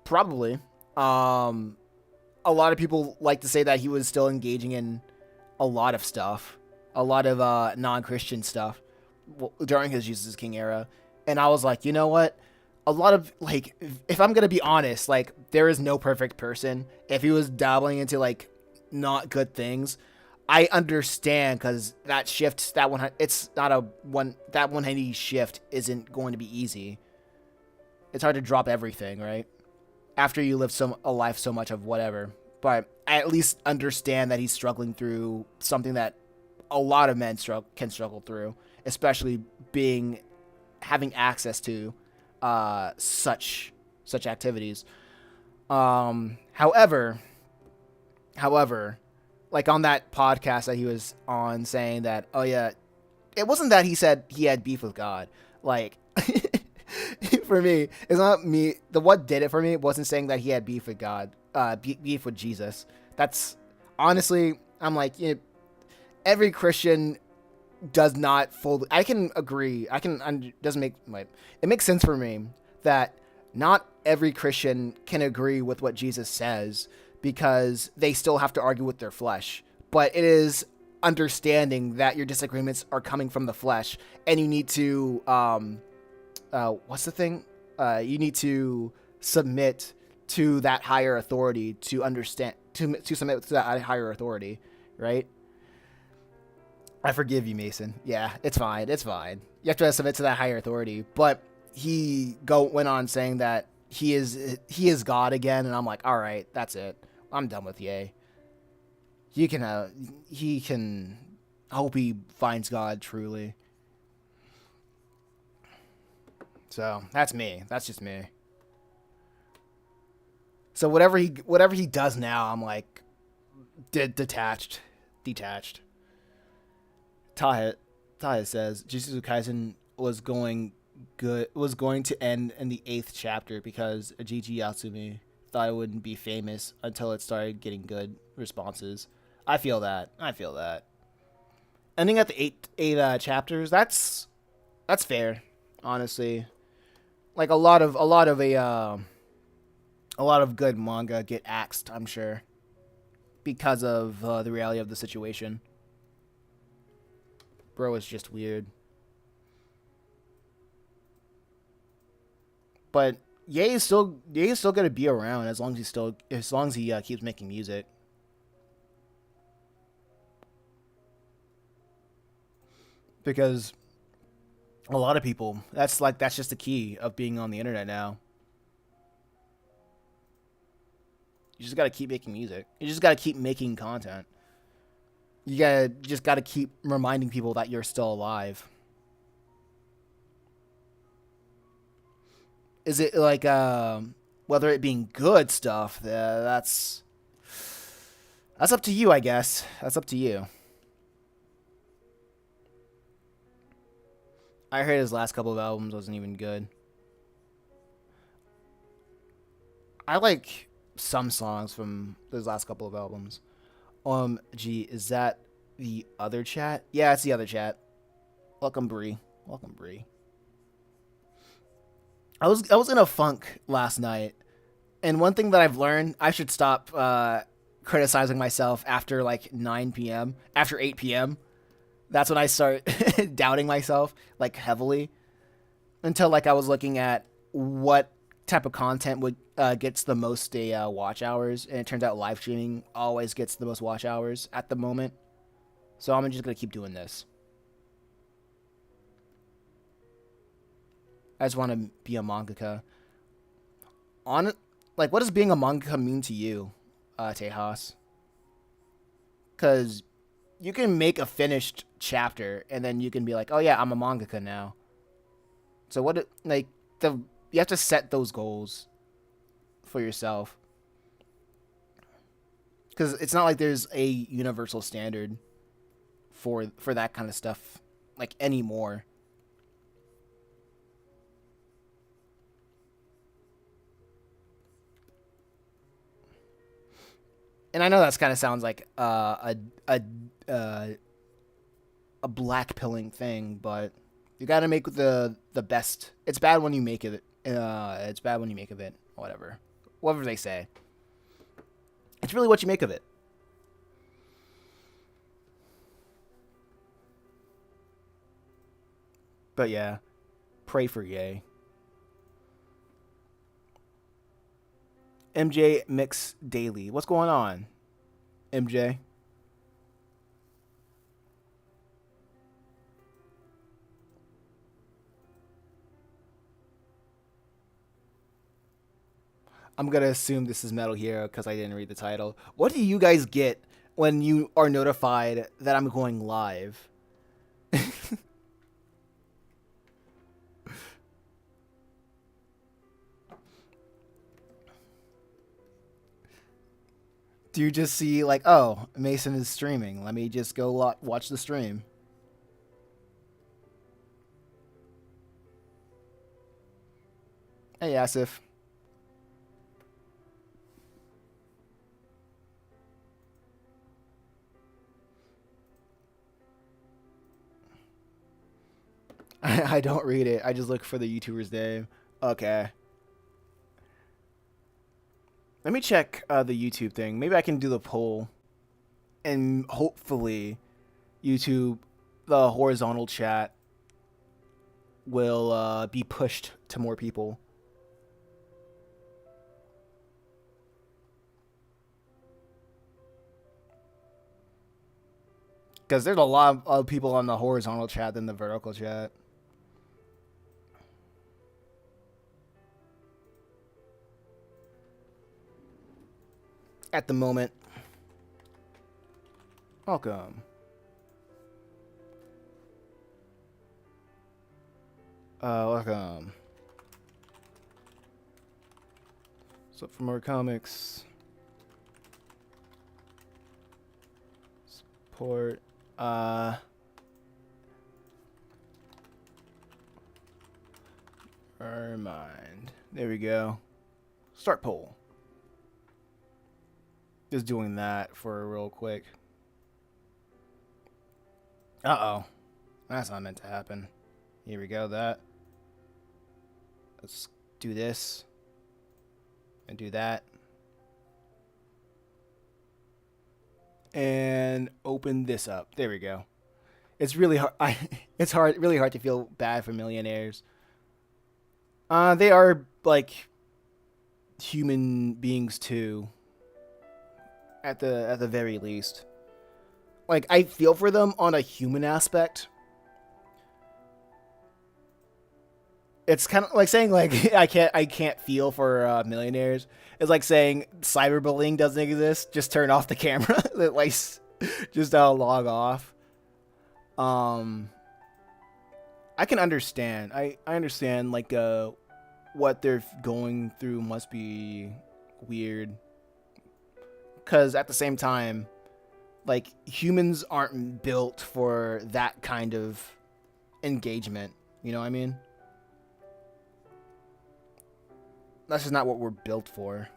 Probably. A lot of people like to say that he was still engaging in a lot of stuff, a lot of non-Christian stuff during his Jesus is King era, and I was like, you know what? A lot of like, if I'm gonna be honest, like there is no perfect person. If he was dabbling into like not good things, I understand because that shift, that one, it's not a one. That 180 shift isn't going to be easy. It's hard to drop everything, right? After you live a life so much of whatever. But I at least understand that he's struggling through something that a lot of men can struggle through, especially having access to such activities. However, like on that podcast that he was on saying that, oh yeah, it wasn't that he said he had beef with God. Like, for me, it's not me. What did it for me wasn't saying that he had beef with God, beef with Jesus. That's honestly, I'm like, you know, every Christian does not fully. I can agree. Doesn't make like it makes sense for me that not every Christian can agree with what Jesus says because they still have to argue with their flesh. But it is understanding that your disagreements are coming from the flesh, and you need to what's the thing? You need to submit to that higher authority to understand to submit to that higher authority, right? I forgive you, Mason. Yeah, it's fine. It's fine. You have to submit to that higher authority. But he went on saying that he is God again, and I'm like, all right, that's it. I'm done with Ye. He can. I hope he finds God truly. So that's me. That's just me. So whatever he does now, I'm like detached. Tahe says Jujutsu Kaisen was going to end in the 8th chapter because Ajiji Yatsumi thought it wouldn't be famous until it started getting good responses. I feel that. Ending at the eight chapters, that's fair, honestly. Like a lot of good manga get axed, I'm sure, because of the reality of the situation. Bro is just weird. But Ye is still gonna be around as long as he keeps making music. Because a lot of people, that's just the key of being on the internet now. You just gotta keep making music. You just gotta keep making content. You just gotta keep reminding people that you're still alive. Is it like whether it being good stuff? That's up to you, I guess. That's up to you. I heard his last couple of albums wasn't even good. I like some songs from those last couple of albums. Gee, is that the other chat? Yeah, it's the other chat. Welcome, Bree. Welcome, Bree. I was in a funk last night, and one thing that I've learned, I should stop criticizing myself after like 9 p.m. After 8 p.m. That's when I start doubting myself like heavily. Until like I was looking at what type of content would gets the most watch hours, and it turns out live streaming always gets the most watch hours at the moment. So I'm just gonna keep doing this. I just want to be a mangaka. On like, what does being a mangaka mean to you, Tejas? Because you can make a finished chapter, and then you can be like, "Oh yeah, I'm a mangaka now." So what? Like the you have to set those goals for yourself, because it's not like there's a universal standard for that kind of stuff like anymore. And I know that's kind of sounds like uh, a black pilling thing, but you got to make the best. It's bad when you make it. It's bad when you make of it. Whatever they say. It's really what you make of it. But yeah, pray for Yay. MJ Mix Daily. What's going on, MJ? I'm gonna assume this is Metal Hero because I didn't read the title. What do you guys get when you are notified that I'm going live? Do you just see like, oh, Mason is streaming? Let me just go watch the stream. Hey, Asif. I don't read it. I just look for the YouTuber's name. Okay. Let me check the YouTube thing. Maybe I can do the poll, and hopefully, YouTube, the horizontal chat, will be pushed to more people. Because there's a lot of people on the horizontal chat than the vertical chat. At the moment. Welcome. Welcome. So for more comics, support. Our mind. There we go. Start poll. Just doing that for real quick. Uh-oh. That's not meant to happen. Here we go, that. Let's do this. And do that. And open this up. There we go. It's really hard. It's really hard to feel bad for millionaires. They are like human beings too. At the very least. Like, I feel for them on a human aspect. It's kind of like saying like I can't feel for millionaires. It's like saying cyberbullying doesn't exist. Just turn off the camera. Like just log off. Um, I can understand. I understand like what they're going through must be weird. Because at the same time, like, humans aren't built for that kind of engagement. You know what I mean? That's just not what we're built for.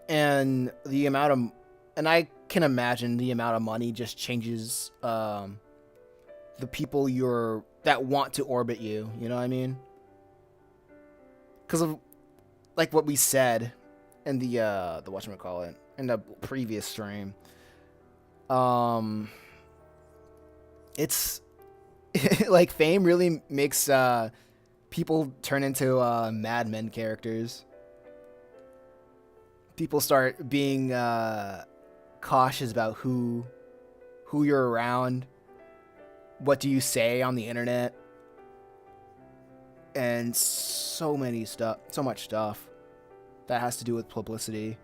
And the amount of, and I can imagine the amount of money just changes the people that want to orbit you. You know what I mean? Because of like what we said in the whatchamacallit, in the previous stream. It's like fame really makes people turn into Mad Men characters. People start being cautious about who you're around, what do you say on the internet, and so much stuff that has to do with publicity.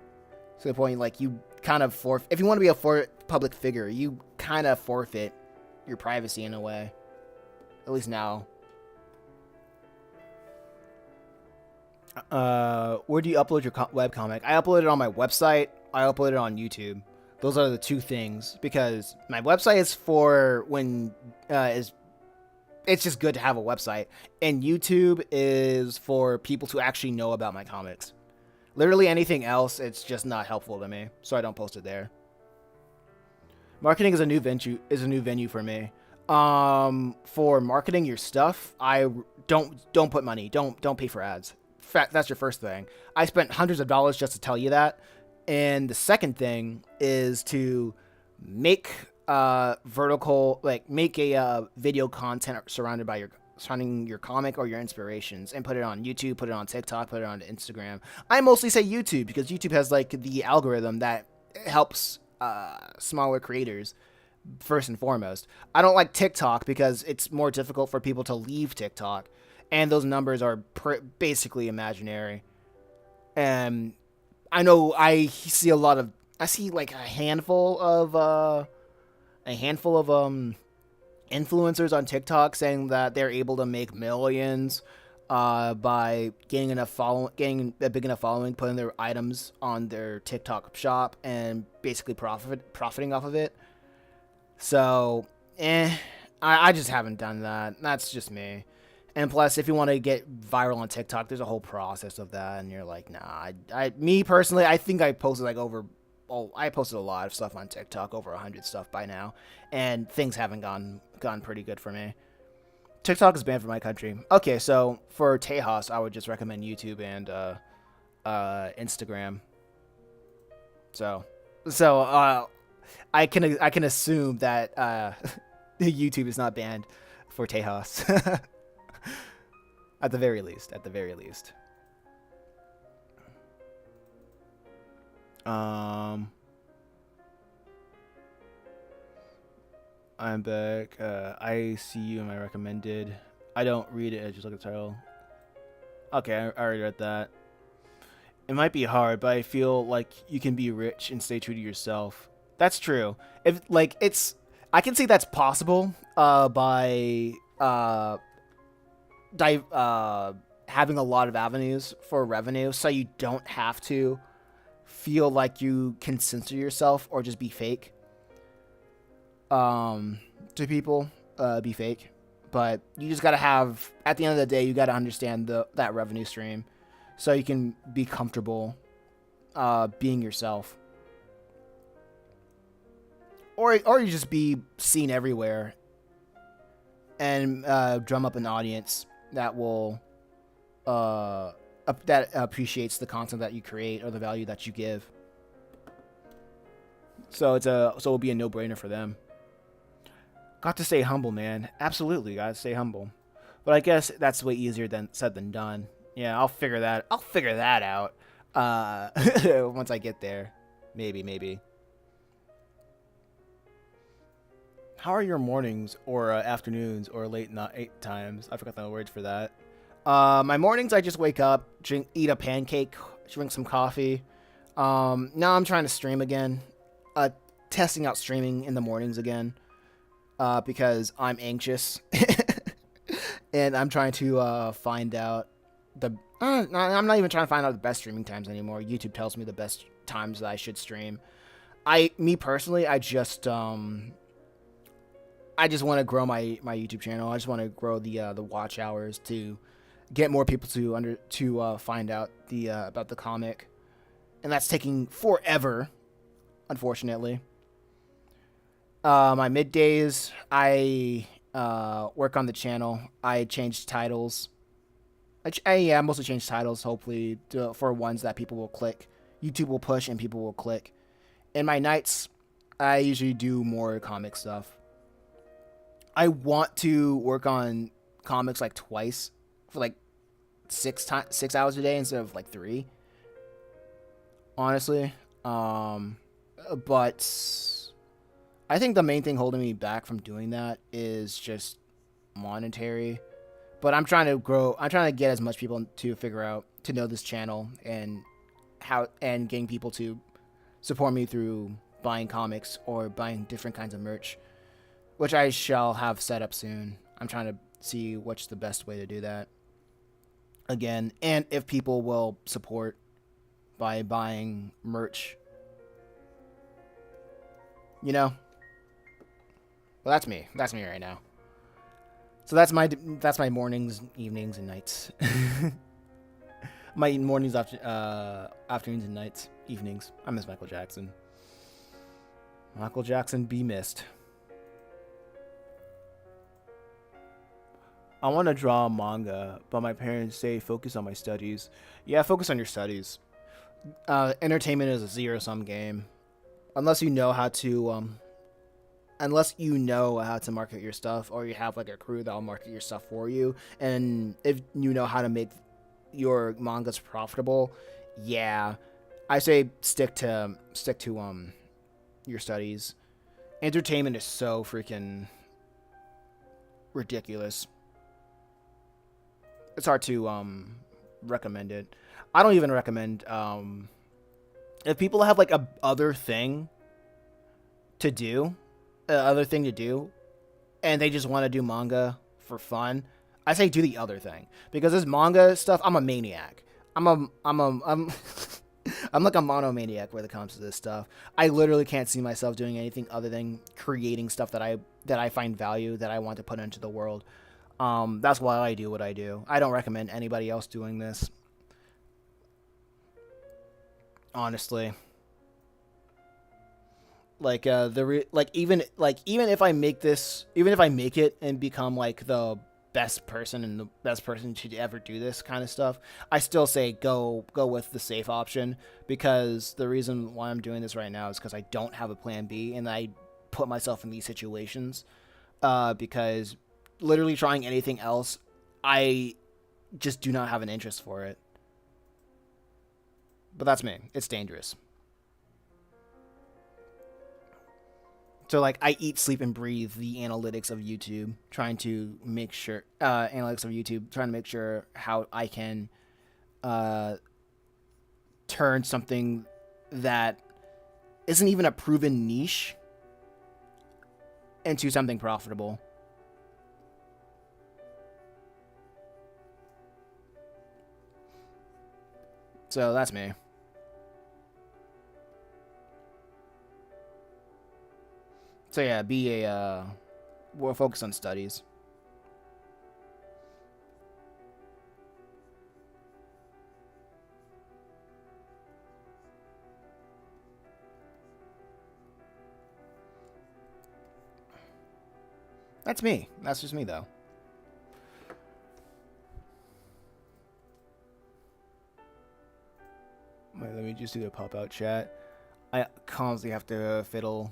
To the point, like, you kind of if you want to be a public figure, you kind of forfeit your privacy in a way. At least now. Where do you upload your webcomic? I upload it on my website. I upload it on YouTube. Those are the two things, because my website is for when it's just good to have a website, and YouTube is for people to actually know about my comics. Literally anything else, it's just not helpful to me, so I don't post it there. Marketing is a new venue for me. For marketing your stuff, I don't put money. Don't pay for ads. That's your first thing. I spent hundreds of dollars just to tell you that. And the second thing is to make make a video content surrounding your comic or your inspirations, and put it on YouTube, put it on TikTok, put it on Instagram. I mostly say YouTube because YouTube has like the algorithm that helps smaller creators first and foremost. I don't like TikTok because it's more difficult for people to leave TikTok, and those numbers are basically imaginary. And I know I see like a handful of influencers on TikTok saying that they're able to make millions by getting a big enough following, putting their items on their TikTok shop, and basically profiting off of it. So, I just haven't done that. That's just me. And plus, if you want to get viral on TikTok, there's a whole process of that, and you're like, nah. Me personally, I think I posted I posted a lot of stuff on TikTok, over 100 stuff by now, and things haven't gone pretty good for me. TikTok is banned from my country. Okay, so for Tejas, I would just recommend YouTube and Instagram. So I can assume that YouTube is not banned for Tejas. At the very least. I'm back. I see you in my recommended. I don't read it. I just look at the title. Okay, I already read that. It might be hard, but I feel like you can be rich and stay true to yourself. That's true. I can see that's possible by having a lot of avenues for revenue, so you don't have to feel like you can censor yourself or just be fake to people. Be fake, but you just gotta have, at the end of the day, you gotta understand that revenue stream, so you can be comfortable being yourself, or you just be seen everywhere and drum up an audience that will that appreciates the content that you create or the value that you give. So it'll be a no-brainer for them. Got to stay humble, man. Absolutely, gotta stay humble. But I guess that's way easier said than done. Yeah, I'll figure that out once I get there. Maybe. How are your mornings or afternoons or late night times? I forgot the words for that. My mornings, I just wake up, eat a pancake, drink some coffee. Now I'm trying to stream again. Testing out streaming in the mornings again. Because I'm anxious. and I'm trying to find out the. I'm not even trying to find out the best streaming times anymore. YouTube tells me the best times that I should stream. Me personally, I just want to grow my YouTube channel. I just want to grow the watch hours to get more people to find out about the comic, and that's taking forever, unfortunately. My middays, I work on the channel. I change titles. I mostly change titles, hopefully, for ones that people will click. YouTube will push and people will click. In my nights, I usually do more comic stuff. I want to work on comics like twice for like 6 hours a day instead of like 3. Honestly, but I think the main thing holding me back from doing that is just monetary. But I'm trying to grow. I'm trying to get as much people to figure out to know this channel and getting people to support me through buying comics or buying different kinds of merch, which I shall have set up soon. I'm trying to see what's the best way to do that. Again, and if people will support by buying merch. You know? Well, that's me. That's me right now. So that's my mornings, evenings, and nights. My mornings, afternoons, and nights, evenings. I miss Michael Jackson. Michael Jackson be missed. I want to draw manga, but my parents say focus on my studies. Yeah, focus on your studies. Entertainment is a zero-sum game. Unless you know how to market your stuff, or you have like a crew that'll market your stuff for you, and if you know how to make your mangas profitable, yeah, I say stick to your studies. Entertainment is so freaking ridiculous. It's hard to recommend it. I don't even recommend if people have like a other thing to do, and they just want to do manga for fun. I say do the other thing, because this manga stuff, I'm a maniac. I'm I'm like a monomaniac when it comes to this stuff. I literally can't see myself doing anything other than creating stuff that I find value, that I want to put into the world. That's why I do what I do. I don't recommend anybody else doing this. Honestly. Like even if I make it and become like the best person and the best person to ever do this kind of stuff, I still say go with the safe option, because the reason why I'm doing this right now is because I don't have a plan B, and I put myself in these situations because literally trying anything else, I just do not have an interest for it. But that's me. It's dangerous. So like I eat, sleep, and breathe the analytics of YouTube, trying to make sure how I can turn something that isn't even a proven niche into something profitable. So that's me. So yeah, we'll focus on studies. That's me. That's just me, though. Wait, let me just do the pop-out chat. I constantly have to fiddle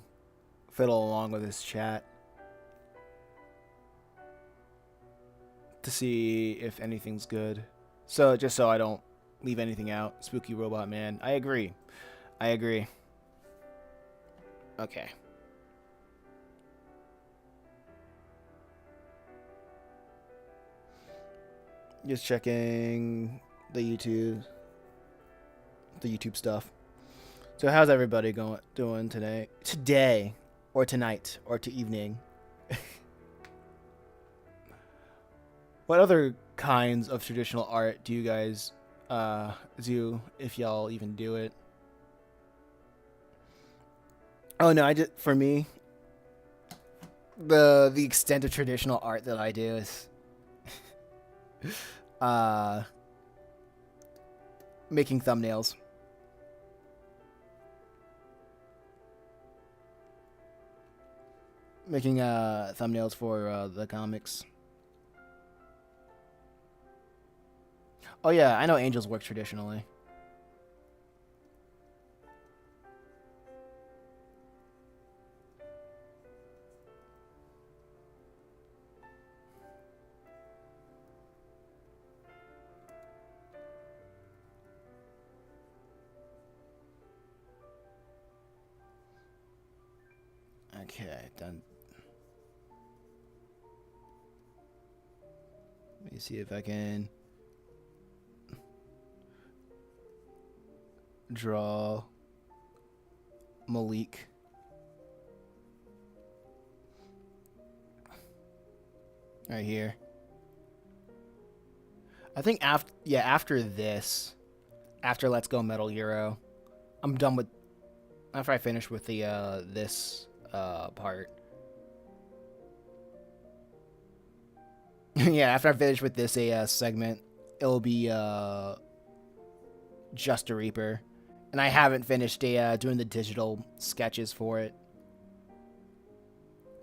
along with this chat to see if anything's good. So just so I don't leave anything out. Spooky Robot Man. I agree. Okay. Just checking the YouTube stuff. So how's everybody doing today, or tonight, or to evening? What other kinds of traditional art do you guys do, if y'all even do it? Oh no, I just for me, the extent of traditional art that I do is uh making thumbnails. Making thumbnails for the comics. Oh yeah, I know angels work traditionally. Okay, done. Let me see if I can draw Malik. Right here. I think after this, after Let's Go Metal Hero, I'm done with. After I finish with the this part. Yeah, after I finish with this segment, it'll be Just a Reaper, and I haven't finished doing the digital sketches for it.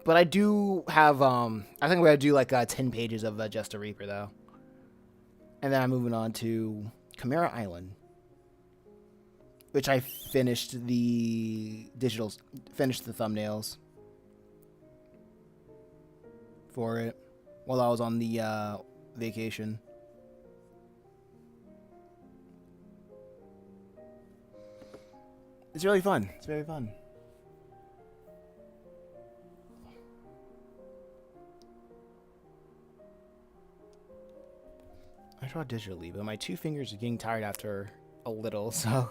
But I do have I think we're gonna do like 10 pages of Just a Reaper though, and then I'm moving on to Chimera Island, which I finished the thumbnails for it while I was on the vacation. It's really fun. It's very fun. I draw digitally, but my two fingers are getting tired after a little, so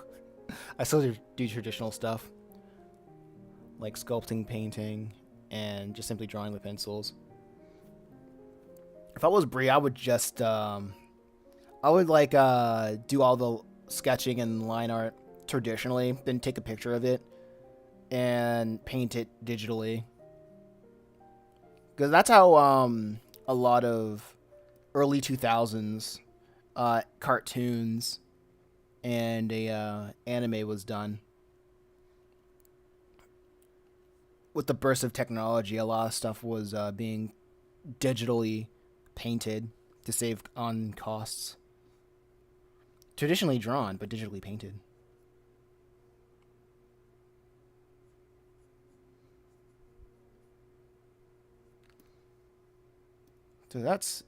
I still do traditional stuff like sculpting, painting, and just simply drawing with pencils. If I was Brie, I would just I would like do all the sketching and line art traditionally, then take a picture of it and paint it digitally. Because that's how a lot of early 2000s cartoons and anime was done. With the burst of technology, a lot of stuff was being digitally painted to save on costs. Traditionally drawn, but digitally painted. So that's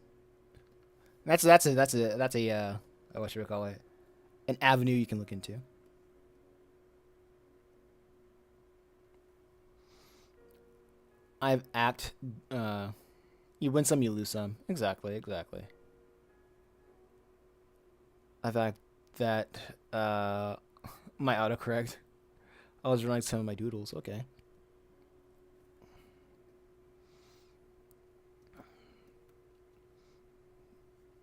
a what should we call it? An avenue you can look into. I've act you win some, you lose some. Exactly. I've act that my autocorrect. I was drawing some of my doodles. Okay.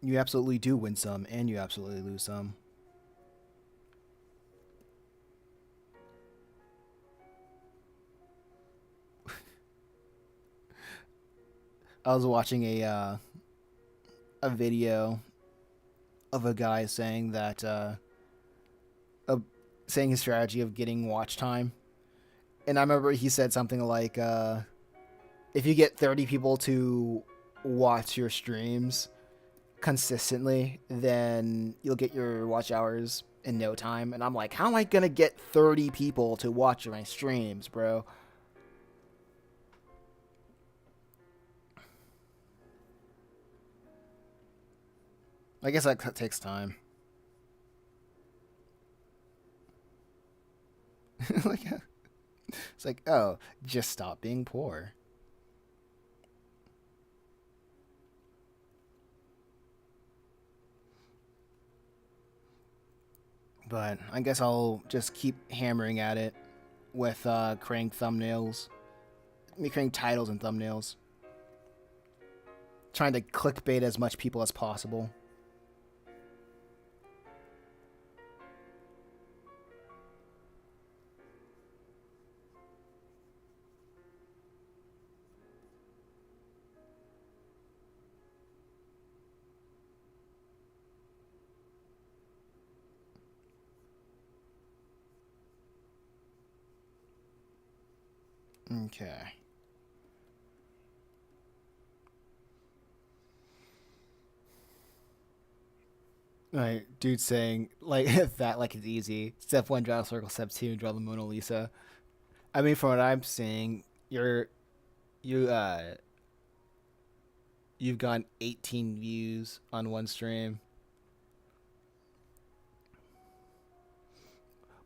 You absolutely do win some, and you absolutely lose some. I was watching a video of a guy saying that saying his strategy of getting watch time, and I remember he said something like, "If you get 30 people to watch your streams consistently, then you'll get your watch hours in no time." And I'm like, how am I gonna get 30 people to watch my streams, bro? I guess that takes time. Like, it's like, oh, just stop being poor. But I guess I'll just keep hammering at it with creating thumbnails. Creating titles and thumbnails. trying to clickbait as much people as possible. Okay. Right, dude saying like that like it's easy. Step one, draw a circle. Step two, draw the Mona Lisa. I mean, from what I'm seeing, you you've gotten 18 views on one stream,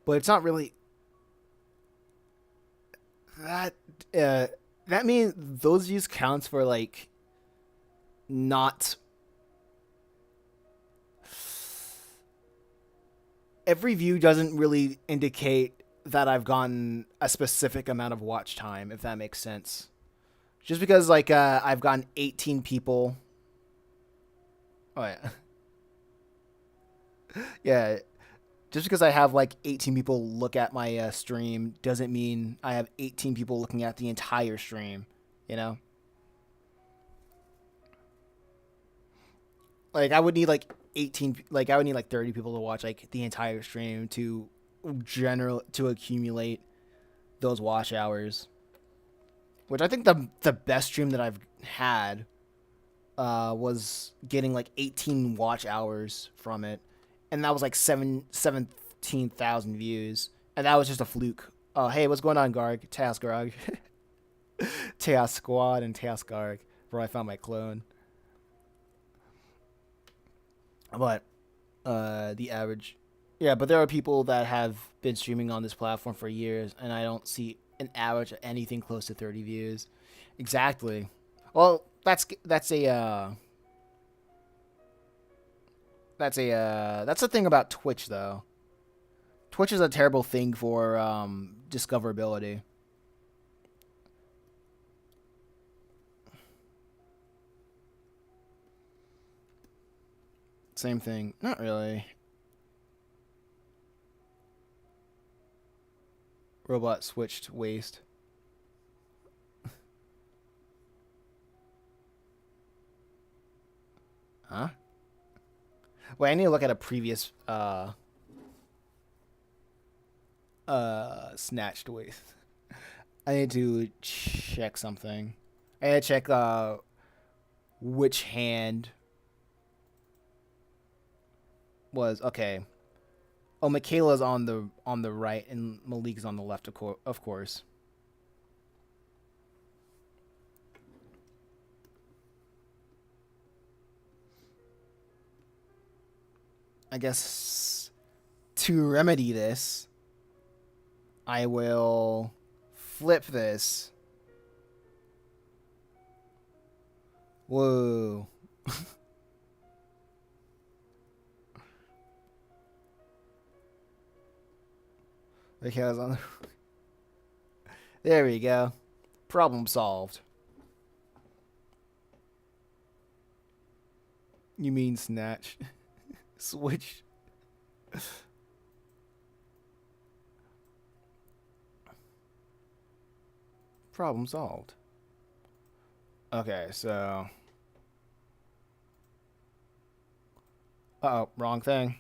but it's not really that. Uh, that means those views counts for like not every view doesn't really indicate that I've gotten a specific amount of watch time, if that makes sense. Just because like I've gotten 18 people. Oh yeah. Yeah, just because I have like 18 people look at my stream doesn't mean I have 18 people looking at the entire stream, you know? Like I would need like 18 like I would need like 30 people to watch like the entire stream to accumulate those watch hours. Which I think the best stream that I've had was getting like 18 watch hours from it, and that was like 17,000 views, and that was just a fluke. Oh, hey, what's going on, Garg? Task Garg, Chaos Squad, and Task Garg, where I found my clone. But the average, yeah, but there are people that have been streaming on this platform for years, and I don't see an average of anything close to 30 views. Exactly. Well, that's the thing about Twitch though. Twitch is a terrible thing for discoverability. Same thing. Not really. Robot switched waste. Huh? Wait, I need to look at a previous snatched waste. I need to check something. I need to check which hand was okay. Oh, Michaela's on the right and Malik's on the left, of course. I guess to remedy this, I will flip this. Whoa. Okay, I was on. There we go. Problem solved. You mean snatch? Switch. Problem solved. Okay, so. Uh-oh, wrong thing.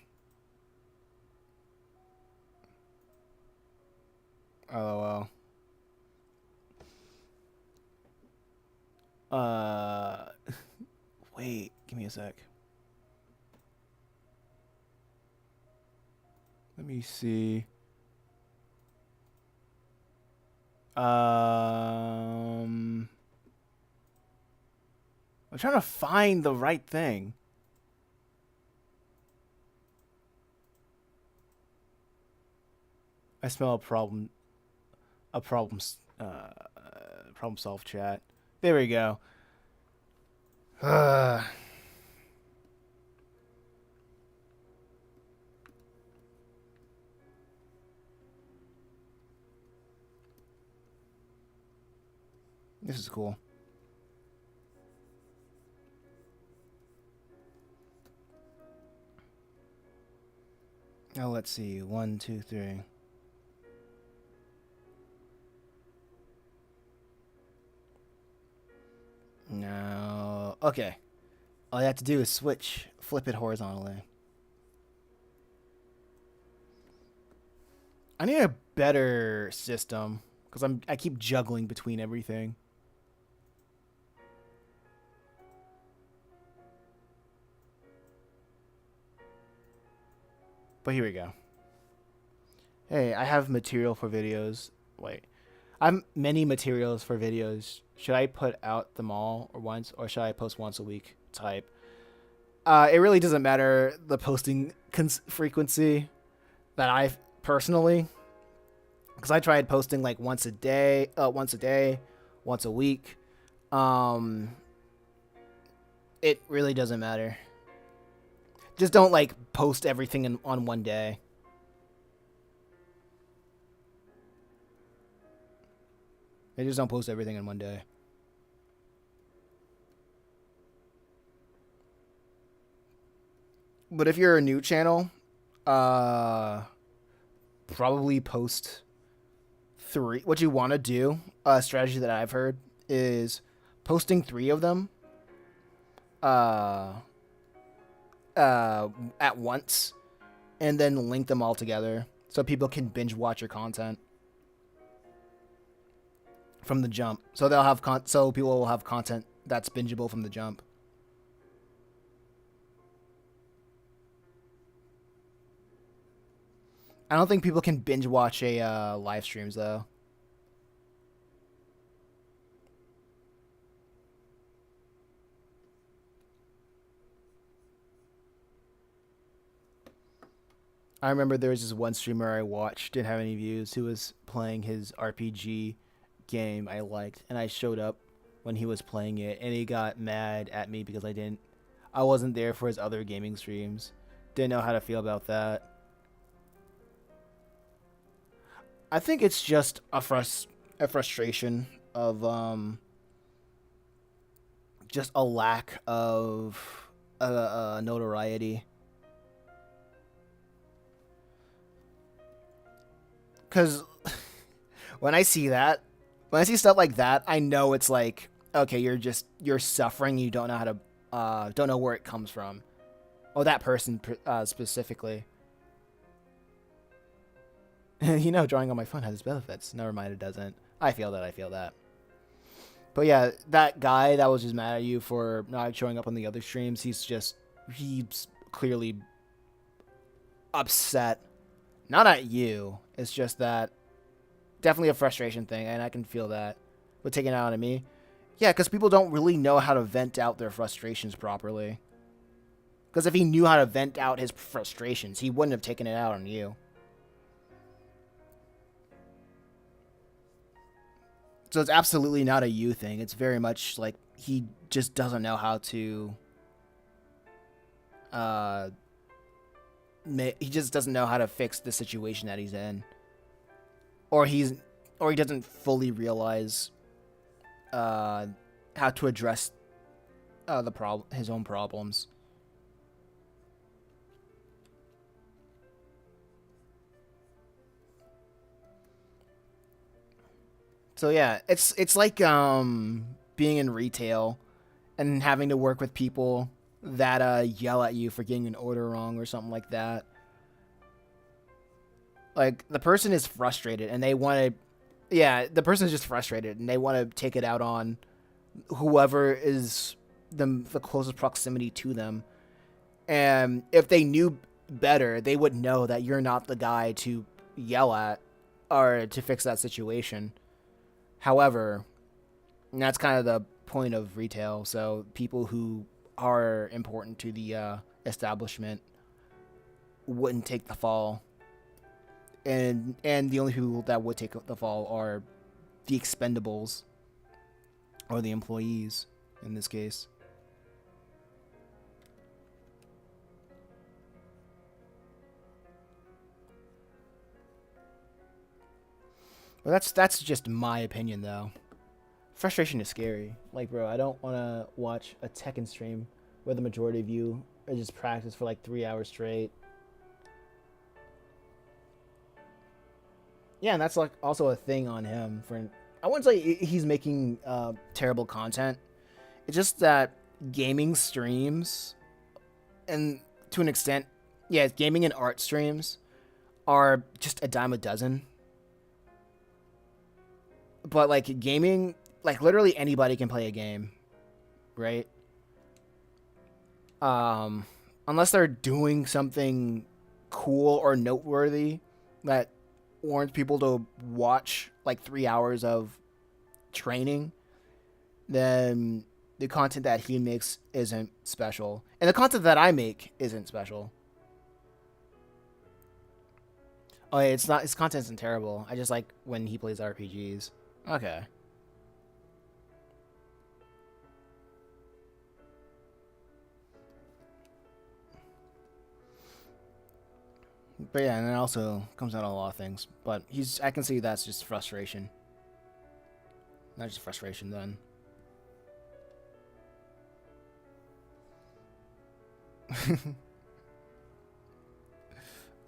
LOL. Wait, give me a sec. Let me see. I'm trying to find the right thing. I smell a problem. A problem. Problem solved. Chat. There we go. This is cool. Now let's see. 1, 2, 3. No. Okay. All you have to do is flip it horizontally. I need a better system because I keep juggling between everything. But here we go. Hey, I have material for videos. Wait. I have many materials for videos. Should I put out them all or once, or should I post once a week type? It really doesn't matter the posting frequency that I personally, because I tried posting like once a day, once a week. It really doesn't matter. Just don't like post everything on one day. They just don't post everything in one day. But if you're a new channel, probably post 3. What you want to do, a strategy that I've heard, is posting 3 of them at once, and then link them all together so people can binge watch your content from the jump. So they'll have so people will have content that's bingeable from the jump. I don't think people can binge watch a live streams though. I remember there was this one streamer I watched, didn't have any views, who was playing his RPG game I liked, and I showed up when he was playing it, and he got mad at me because I wasn't there for his other gaming streams. Didn't know how to feel about that. I think it's just a frustration of just a lack of notoriety. Because when I see stuff like that, I know it's like, okay, you're suffering. You don't know how to, don't know where it comes from. Oh, that person specifically. Drawing on my phone has its benefits. Never mind, it doesn't. I feel that. But yeah, that guy that was just mad at you for not showing up on the other streams, he's clearly upset. Not at you. It's just that definitely a frustration thing, and I can feel that. But taking it out on me. Yeah, because people don't really know how to vent out their frustrations properly. Because if he knew how to vent out his frustrations, he wouldn't have taken it out on you. So it's absolutely not a you thing. It's very much like he just doesn't know how to he just doesn't know how to fix the situation that he's in, or he doesn't fully realize how to address his own problems. So yeah, it's like being in retail and having to work with people that yell at you for getting an order wrong or something like that. Like, the person is frustrated and they want to, the person is just frustrated and they want to take it out on whoever is the closest proximity to them. And if they knew better, they would know that you're not the guy to yell at or to fix that situation. However, and that's kind of the point of retail. So people who are important to the establishment wouldn't take the fall, and the only people that would take the fall are the expendables or the employees in this case. But that's just my opinion though. Frustration is scary. Like, bro, I don't want to watch a Tekken stream where the majority of you are just practice for like 3 hours straight. Yeah, and that's like also a thing on him. For I wouldn't say he's making terrible content. It's just that gaming streams, and to an extent, yeah, gaming and art streams are just a dime a dozen. But like gaming, like literally anybody can play a game, right? Um, Unless they're doing something cool or noteworthy that warrants people to watch like 3 hours of training, then the content that he makes isn't special, and the content that I make isn't special. Oh, yeah, it's not. His content isn't terrible. I just like when he plays RPGs. Okay. But yeah, and it also comes out of a lot of things. But he's. I can see that's just frustration. Not just frustration then.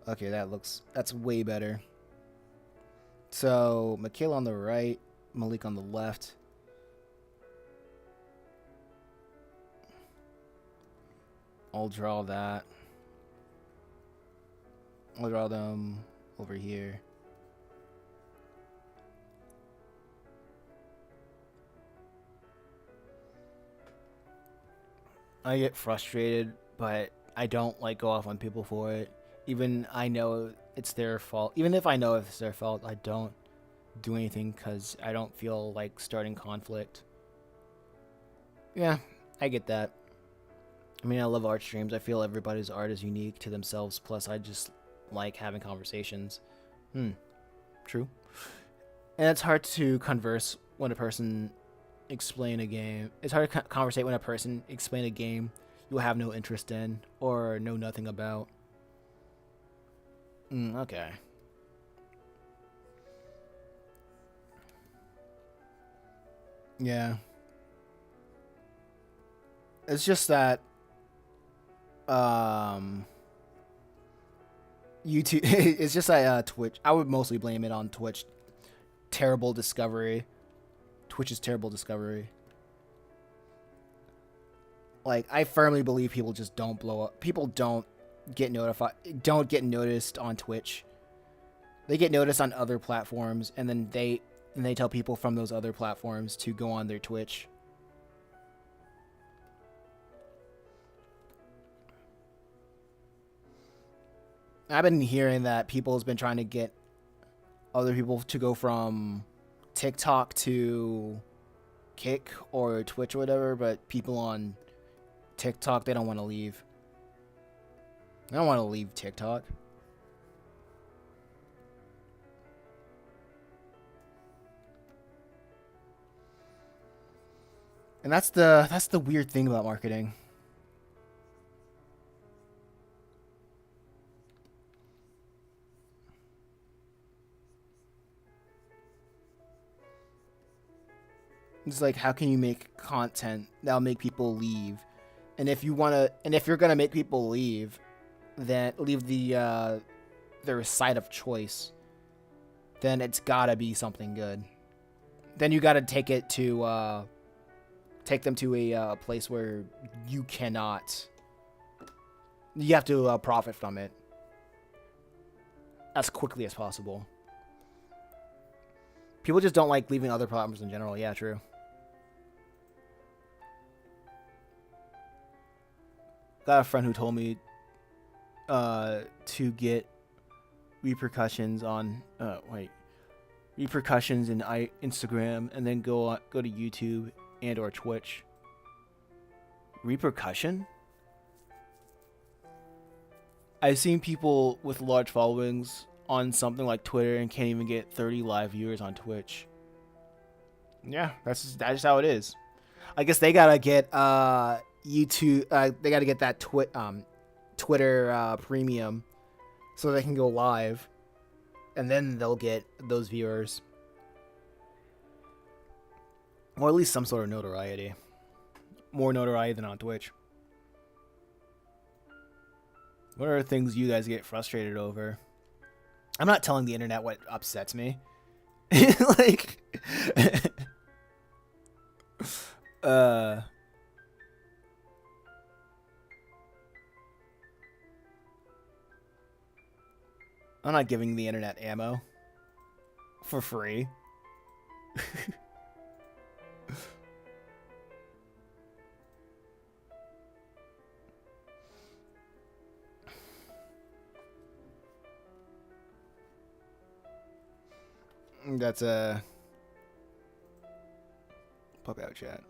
Okay, that's way better. So Michaela on the right, Malik on the left. I'll draw that. I'll draw them over here. I get frustrated, but I don't like go off on people for it. Even I know it's their fault. Even if I know if it's their fault, I don't do anything because I don't feel like starting conflict. Yeah, I get that. I mean, I love art streams. I feel everybody's art is unique to themselves. Plus, I just like having conversations. True. And it's hard to converse when a person explain a game. It's hard to conversate when a person explain a game you have no interest in or know nothing about. Okay. Yeah. It's just that um YouTube it's just that Twitch. I would mostly blame it on Twitch. Terrible discovery. Twitch's terrible discovery. Like I firmly believe people just don't blow up. People don't get noticed on Twitch. They get noticed on other platforms, and then they tell people from those other platforms to go on their Twitch. I've been hearing that people's been trying to get other people to go from TikTok to Kick or Twitch or whatever, but people on TikTok, they don't want to leave. They don't want to leave TikTok. And that's the weird thing about marketing. It's like how can you make content that'll make people leave? And if you're gonna make people leave, then leave their site of choice, then it's gotta be something good. Then you gotta take them to a place where you cannot. You have to profit from it as quickly as possible. People just don't like leaving other platforms in general. Yeah, true. Got a friend who told me to get repercussions on repercussions in Instagram and then go to YouTube and or Twitch. Repercussion? I've seen people with large followings on something like Twitter and can't even get 30 live viewers on Twitch. Yeah, that's just how it is. I guess they gotta get YouTube. They gotta get that Twitter premium so they can go live, and then they'll get those viewers, or at least some sort of notoriety. More notoriety than on Twitch. What are things you guys get frustrated over? I'm not telling the internet what upsets me. Like, uh, I'm not giving the internet ammo for free. That's a pop out chat.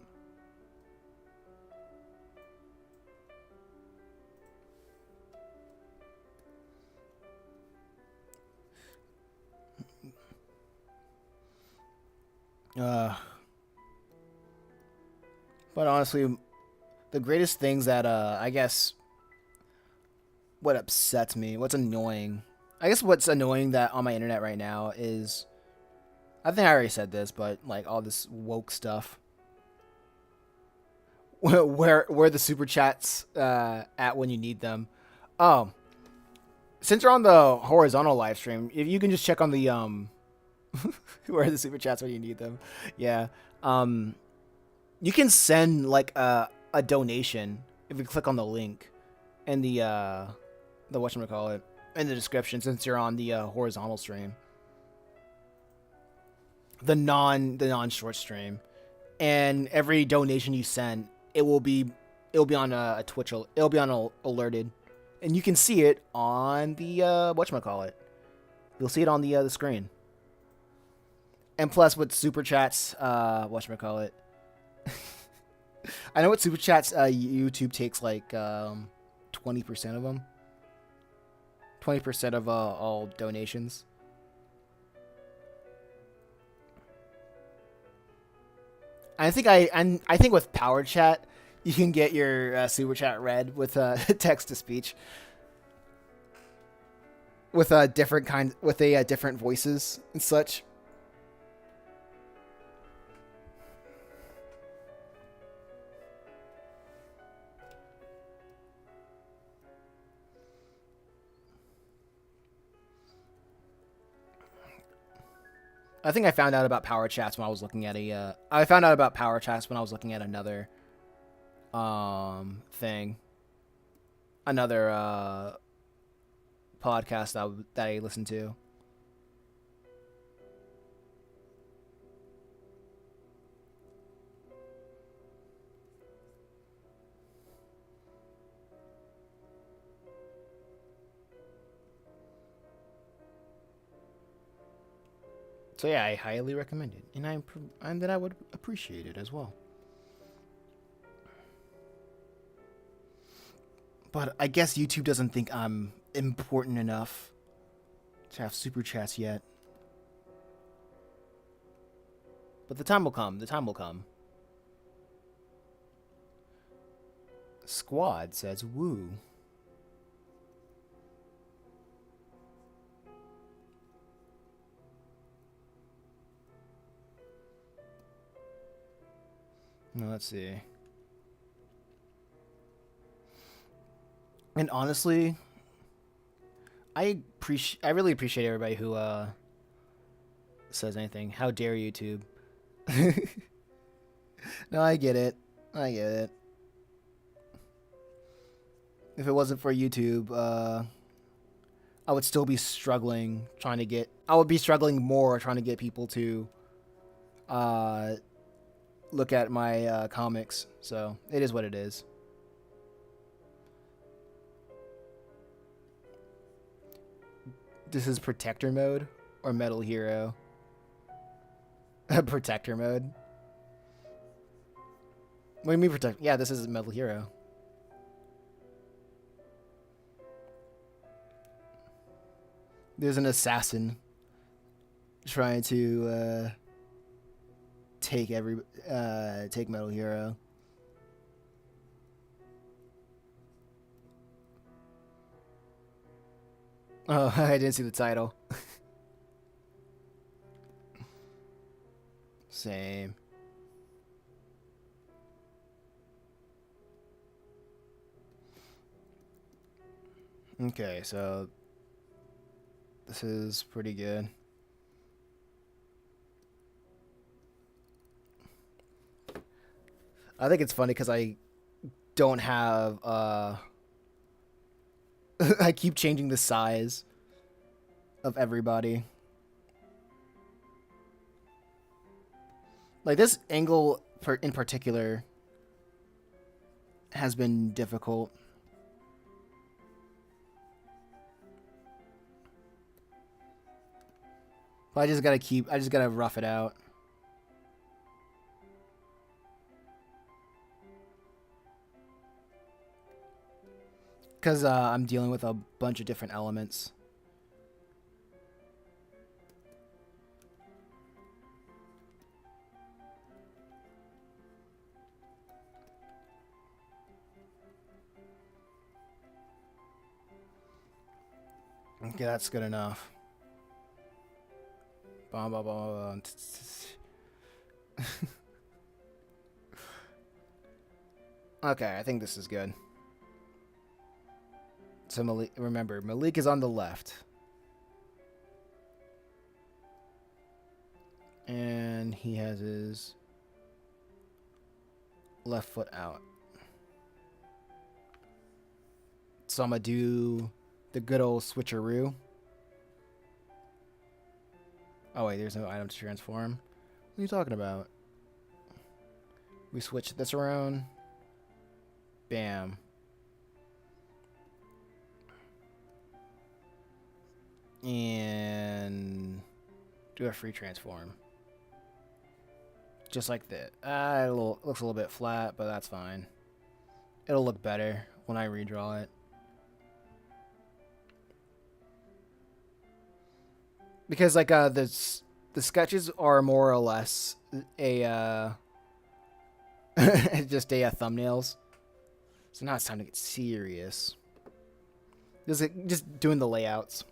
But honestly, the greatest things that I guess what upsets me, what's annoying. I guess what's annoying that on my internet right now is I think I already said this, but like all this woke stuff. Where the super chats at when you need them. Oh, since you're on the horizontal live stream, if you can just check on the where are the super chats when you need them. Yeah. Um you can send like a donation if you click on the link in the whatchamacallit in the description since you're on the horizontal stream. The non short stream. And every donation you send, it'll be on a Twitch, it'll be on alerted. And you can see it on the whatchamacallit. You'll see it on the screen. And plus with super chats, whatchamacallit. I know with super chats, YouTube takes like 20% of them. 20% of all donations. I think with Power Chat, you can get your super chat read with text to speech, with different voices and such. I think I found out about Power Chats when I was looking at I found out about Power Chats when I was looking at another thing, another podcast that I listened to. So yeah, I highly recommend it, and that I would appreciate it as well. But I guess YouTube doesn't think I'm important enough to have super chats yet. But the time will come. The time will come. Squad says woo. Now, let's see. And honestly, I really appreciate everybody who says anything. How dare YouTube? No, I get it. I get it. If it wasn't for YouTube, I would still be struggling trying to get. I would be struggling more trying to get people to look at my comics. So it is what it is. This is Protector mode or Metal Hero? Protector mode? What do you mean protect? Yeah, this is Metal Hero. There's an assassin trying to take Metal Hero. Oh, I didn't see the title. Same. Okay, so This is pretty good. I think it's funny because I don't have I keep changing the size of everybody. Like this angle in particular has been difficult. But I just gotta rough it out. Because I'm dealing with a bunch of different elements. Okay, that's good enough. Blah, blah, blah, blah. Okay, I think this is good. So remember, Malik is on the left. And he has his left foot out. So I'm going to do the good old switcheroo. Oh, wait, there's no item to transform. What are you talking about? We switch this around. Bam. And do a free transform. Just like that. It looks a little bit flat, but that's fine. It'll look better when I redraw it. Because like the sketches are more or less a just a thumbnails. So now it's time to get serious. Just doing the layouts.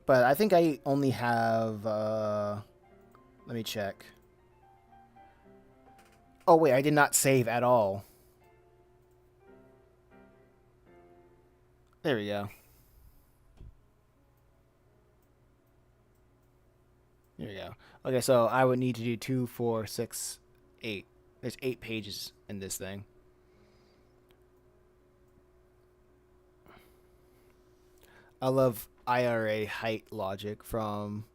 But I think I only have let me check. Oh wait, I did not save at all. There we go. There we go. Okay, so I would need to do 2, 4, 6, 8. There's 8 pages in this thing. I love IRA height logic from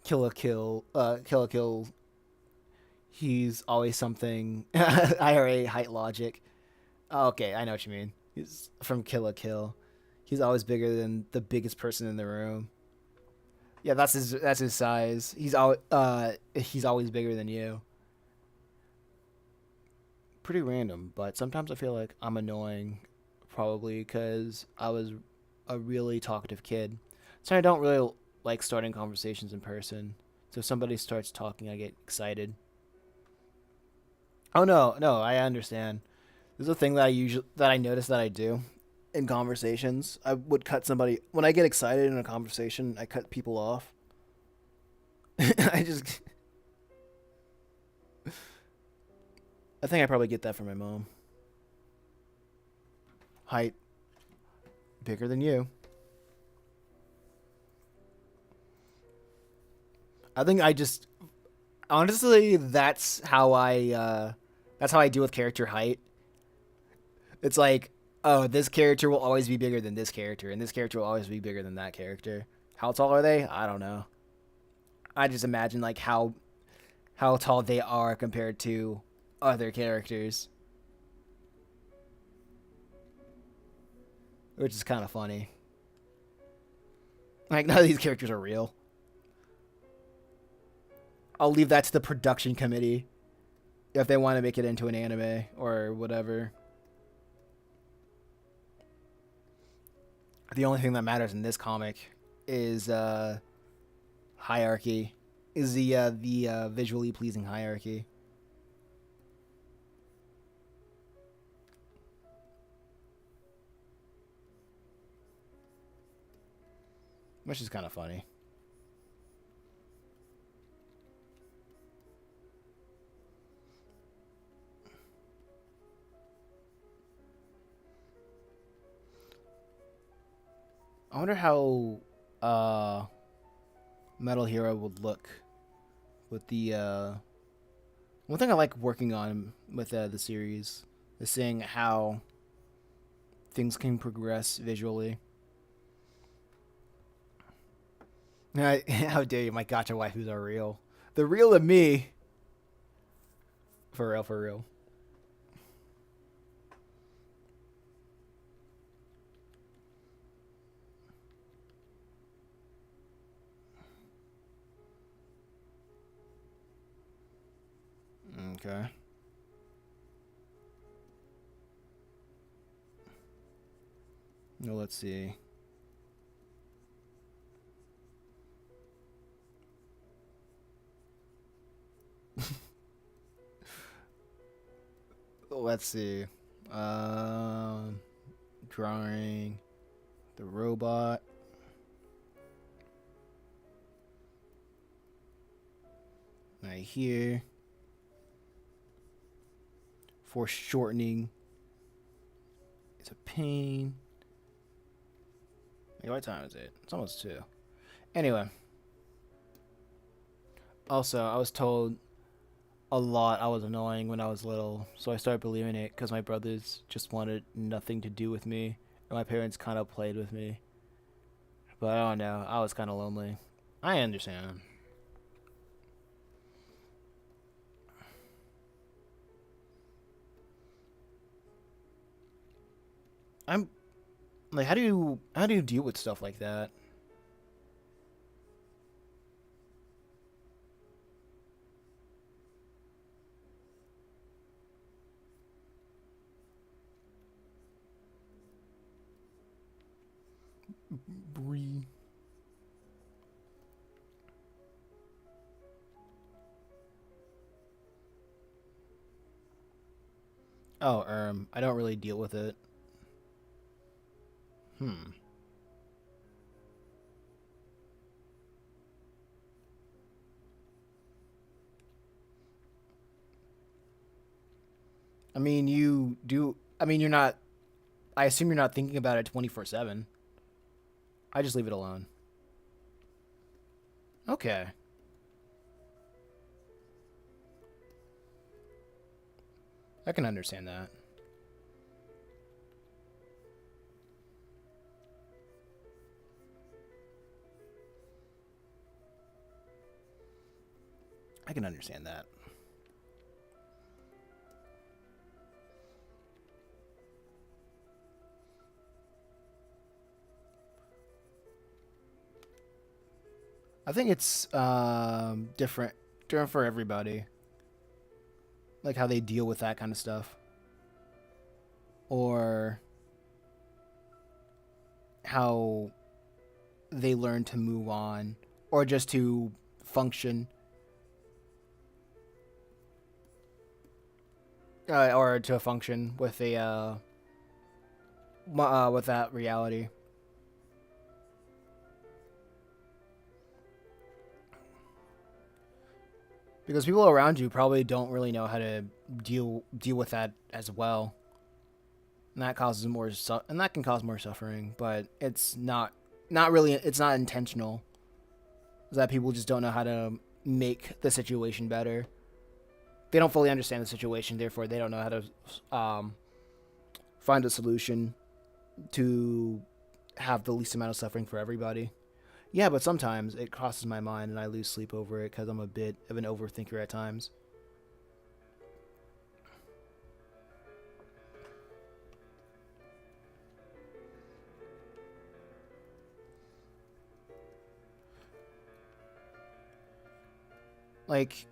Kill la Kill. Kill la Kill. He's always something. IRA height logic. Oh, okay, I know what you mean. He's from Kill la Kill. He's always bigger than the biggest person in the room. Yeah, that's his size. He's always bigger than you. Pretty random, but sometimes I feel like I'm annoying, probably because I was a really talkative kid. So I don't really like starting conversations in person. So if somebody starts talking, I get excited. Oh no, I understand. There's a thing that I notice that I do in conversations. I would cut somebody when I get excited in a conversation. I cut people off. I think I probably get that from my mom. Height bigger than you. I think I just honestly that's how I deal with character height. It's like, oh, this character will always be bigger than this character, and this character will always be bigger than that character. How tall are they? I don't know. I just imagine like how tall they are compared to other characters, which is kind of funny. Like none of these characters are real. I'll leave that to the production committee if they want to make it into an anime or whatever. The only thing that matters in this comic is hierarchy, is the visually pleasing hierarchy. Which is kind of funny. I wonder how Metal Hero would look with the one thing I like working on with the series is seeing how things can progress visually. How dare you? My gotcha waifus are real. The real of me. For real, for real. Okay. Well, let's see. Let's see. Um, Drawing the robot. Right here. Foreshortening is a pain. Hey, what time is it? It's almost 2. Anyway. Also, I was told a lot I was annoying when I was little, so I started believing it because my brothers just wanted nothing to do with me, and my parents kind of played with me. But I don't know, I was kind of lonely. I understand. I'm like, how do you deal with stuff like that? Bree. Oh, I don't really deal with it. Hmm. I mean, you do. I mean, you're not. I assume you're not thinking about it 24/7. I just leave it alone. Okay. I can understand that. I can understand that. I think it's different for everybody, like how they deal with that kind of stuff, or how they learn to move on, or just to function, or to function with a with that reality. Because people around you probably don't really know how to deal with that as well, and that causes and that can cause more suffering. But it's not really, it's not intentional. Is that people just don't know how to make the situation better. They don't fully understand the situation, therefore they don't know how to find a solution to have the least amount of suffering for everybody. Yeah, but sometimes it crosses my mind and I lose sleep over it because I'm a bit of an overthinker at times. Like,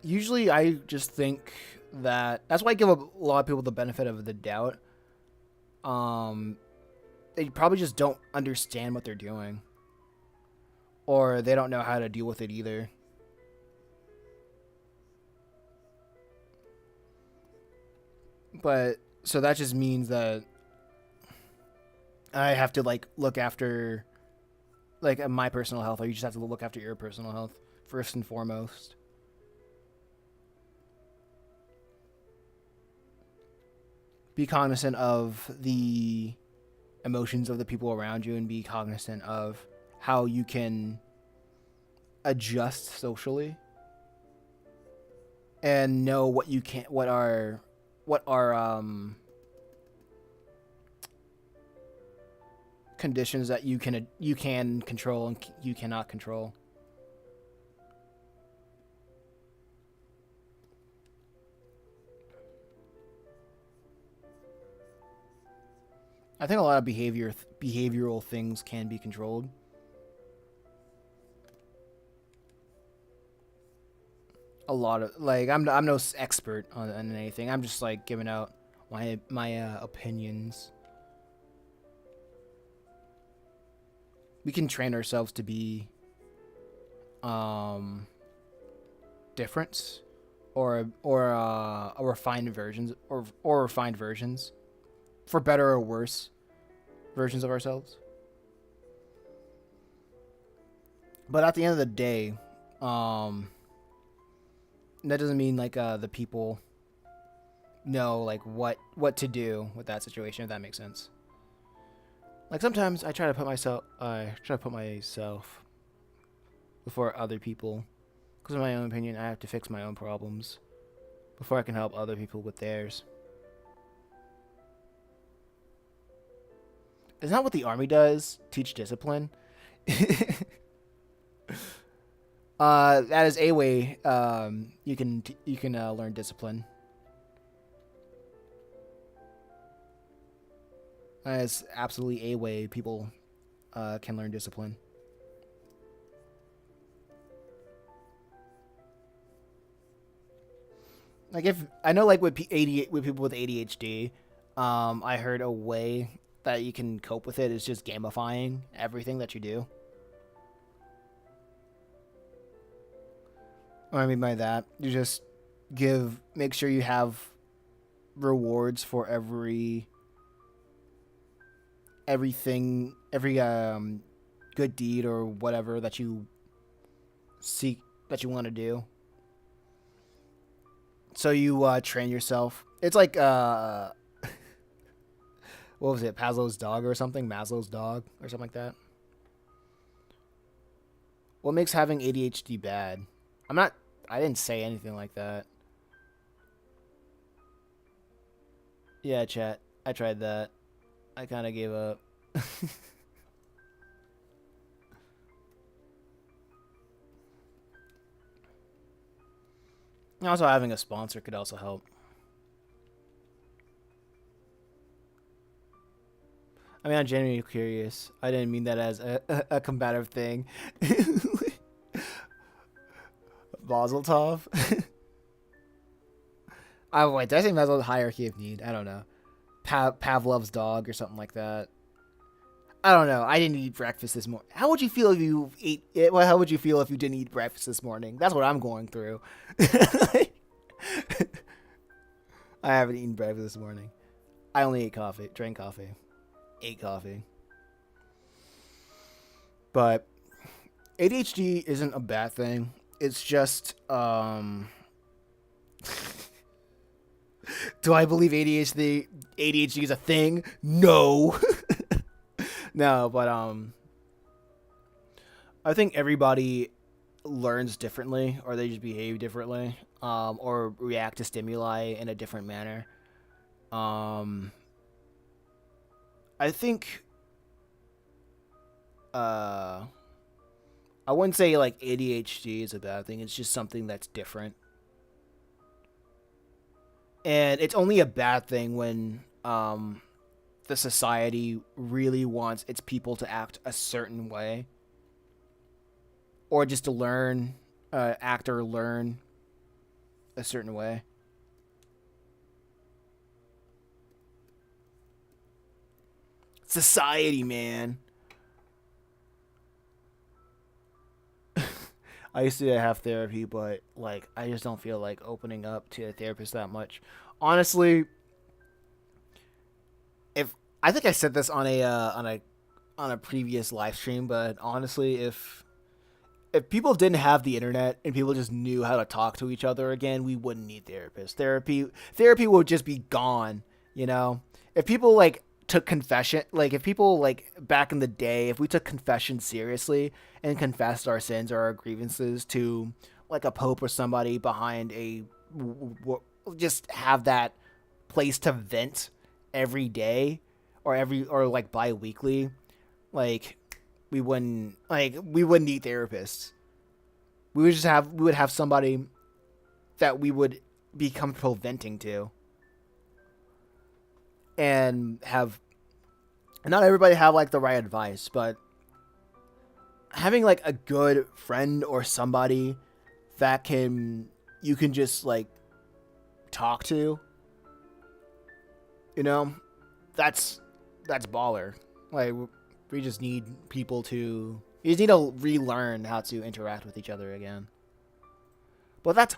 usually I just think that's why I give a lot of people the benefit of the doubt. Um, they probably just don't understand what they're doing, or they don't know how to deal with it either. But so that just means that I have to like look after like my personal health, or you just have to look after your personal health first and foremost. Be cognizant of the emotions of the people around you and be cognizant of how you can adjust socially and know what are conditions that you can control and you cannot control. I think a lot of behavioral things can be controlled. A lot of I'm no expert on anything. I'm just like giving out my opinions. We can train ourselves to be different or refined versions or refined versions for better or worse versions of ourselves. But at the end of the day, that doesn't mean like the people know like what to do with that situation, if that makes sense. Like sometimes I try to put myself before other people, because in my own opinion I have to fix my own problems before I can help other people with theirs. Isn't that what the army does? Teach discipline? That is a way you can learn discipline. That is absolutely a way people can learn discipline. Like if I know, like with people with ADHD, I heard a way that you can cope with it is just gamifying everything that you do. What I mean by that, you just make sure you have rewards for everything, every good deed or whatever that you seek, that you want to do. So you train yourself. It's like what was it, Maslow's dog or something? Maslow's dog or something like that. What makes having ADHD bad? I didn't say anything like that. Yeah, chat. I tried that. I kind of gave up. Also, having a sponsor could also help. I mean, I'm genuinely curious. I didn't mean that as a combative thing. Mazel tov. Oh, wait, did I say Maslow's hierarchy of need? I don't know. Pavlov's dog or something like that. I don't know. I didn't eat breakfast this morning. How would you feel if you ate it? Well, how would you feel if you didn't eat breakfast this morning? That's what I'm going through. I haven't eaten breakfast this morning. I only ate coffee, drank coffee, ate coffee. But ADHD isn't a bad thing. It's just, do I believe ADHD is a thing? No. No, but I think everybody learns differently, or they just behave differently, or react to stimuli in a different manner. I think I wouldn't say like ADHD is a bad thing. It's just something that's different. And it's only a bad thing when the society really wants its people to act a certain way, or just to act or learn a certain way. Society, man. I used to have therapy, but like I just don't feel like opening up to a therapist that much. Honestly, if I think I said this on a previous live stream, but honestly, if people didn't have the internet and people just knew how to talk to each other again, we wouldn't need therapists. Therapy would just be gone, you know? If people like took confession, like if people like back in the day, if we took confession seriously and confessed our sins or our grievances to like a pope or somebody behind a just have that place to vent every day or like bi-weekly, like we wouldn't need therapists. We would have somebody that we would be comfortable venting to, and have not everybody have like the right advice, but having like a good friend or somebody that can you can just like talk to, you know, that's baller. Like we just need people to you just need to relearn how to interact with each other again. But that's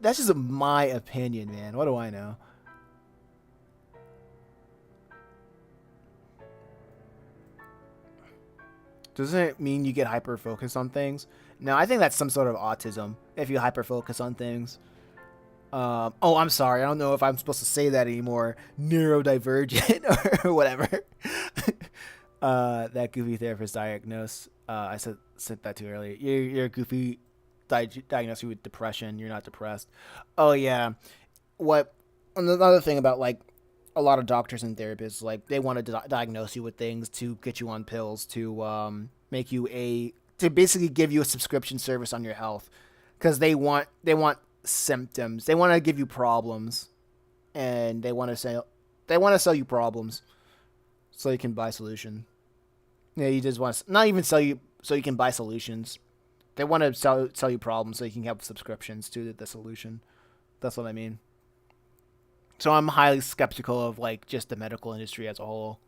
just my opinion, man. What do I know? Doesn't it mean you get hyper focused on things? No, I think that's some sort of autism if you hyper focus on things. Oh, I'm sorry. I don't know if I'm supposed to say that anymore. Neurodivergent or whatever. That goofy therapist diagnosed. I said that too earlier. You're goofy. Diagnosed you with depression. You're not depressed. Oh yeah. What? Another thing about like a lot of doctors and therapists, like they want to diagnose you with things to get you on pills to make you to basically give you a subscription service on your health, because they want symptoms. They want to give you problems, and they want to sell you problems so you can buy solution. Yeah, you just want to not even sell you so you can buy solutions. They want to sell you problems so you can have subscriptions to the solution. That's what I mean. So I'm highly skeptical of like just the medical industry as a whole.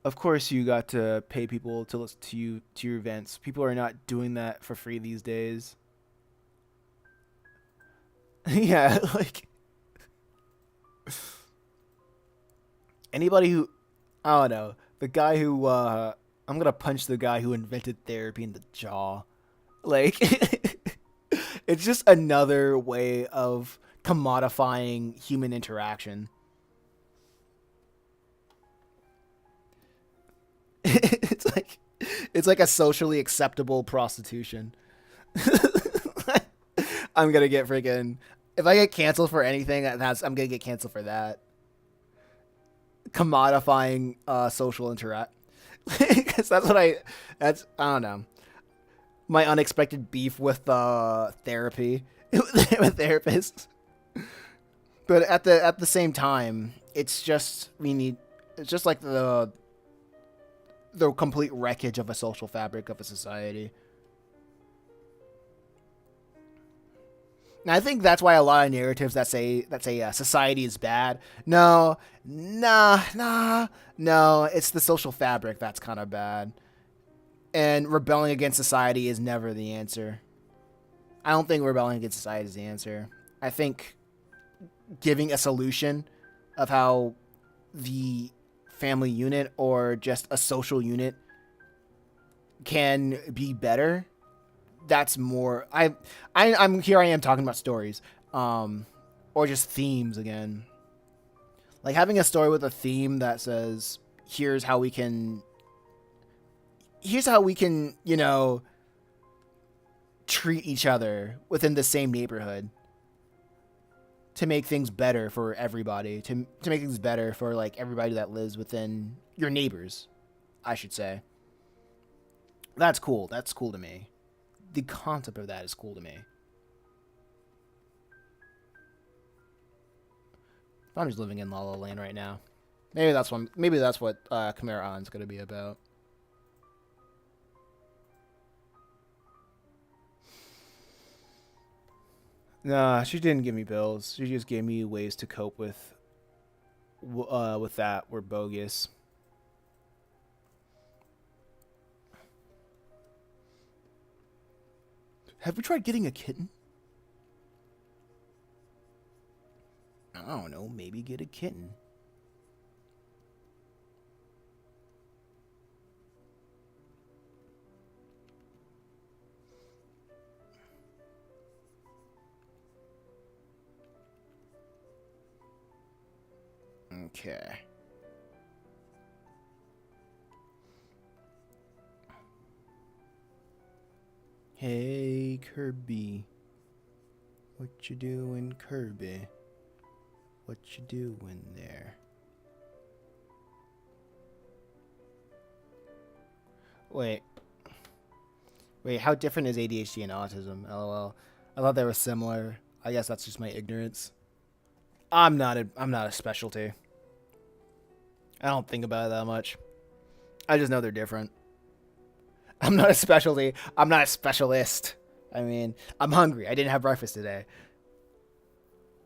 Of course, you got to pay people to listen to your events. People are not doing that for free these days. Yeah, like anybody who I don't know, the guy who I'm gonna punch the guy who invented therapy in the jaw. Like it's just another way of commodifying human interaction. it's like it's like a socially acceptable prostitution. I'm gonna get freaking if I get canceled for anything, I'm gonna get canceled for that. Commodifying social interact because I don't know, my unexpected beef with therapy with therapists. But at the same time, it's just like the complete wreckage of a social fabric of a society. And I think that's why a lot of narratives that say society is bad. No, no. It's the social fabric that's kind of bad, and rebelling against society is never the answer. I don't think rebelling against society is the answer. I think giving a solution of how the family unit or just a social unit can be better, that's more I'm here I am talking about stories or just themes again, like having a story with a theme that says here's how we can you know treat each other within the same neighborhood to make things better for everybody, to make things better for like everybody that lives within your neighbors, I should say. That's cool to me. The concept of that is cool to me. I'm just living in La La Land right now. Maybe that's what Chimera On's gonna be about. Nah, she didn't give me bills. She just gave me ways to cope with that were bogus. Have we tried getting a kitten? I don't know, maybe get a kitten. Okay. Hey, Kirby. What you doing, Kirby? What you doing there? Wait. Wait, how different is ADHD and autism? LOL. I thought they were similar. I guess that's just my ignorance. I'm not a specialty. I don't think about it that much. I just know they're different. I'm not a specialty. I'm not a specialist. I mean, I'm hungry. I didn't have breakfast today.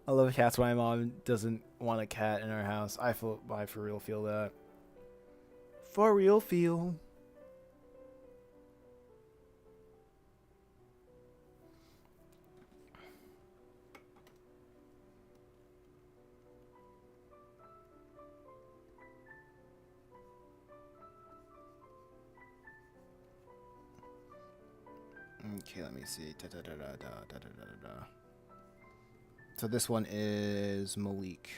I love cats. My mom doesn't want a cat in our house. I for real feel that. For real feel. Okay, let me see. So this one is Malik.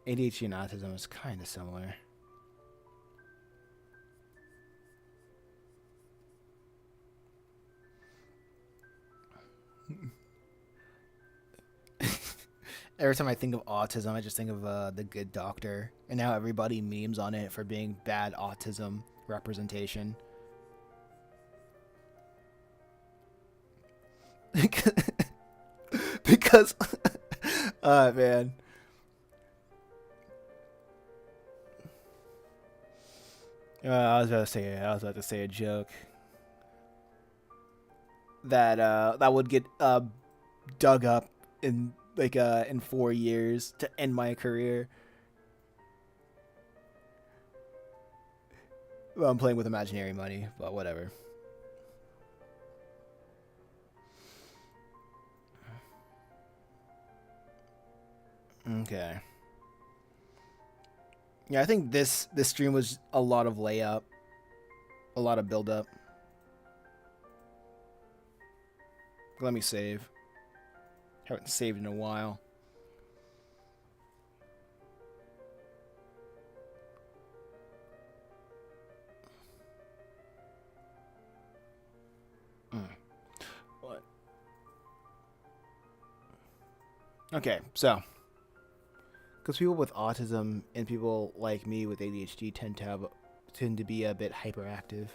ADHD and autism is kind of similar. Every time I think of autism, I just think of The Good Doctor, and now everybody memes on it for being bad autism representation. Because, man. I was about to say a joke that would get dug up in in 4 years to end my career. Well, I'm playing with imaginary money, but whatever. Okay. Yeah, I think this stream was a lot of layup, a lot of build up. Let me save. Haven't saved in a while. What? Okay, so because people with autism and people like me with ADHD tend to be a bit hyperactive.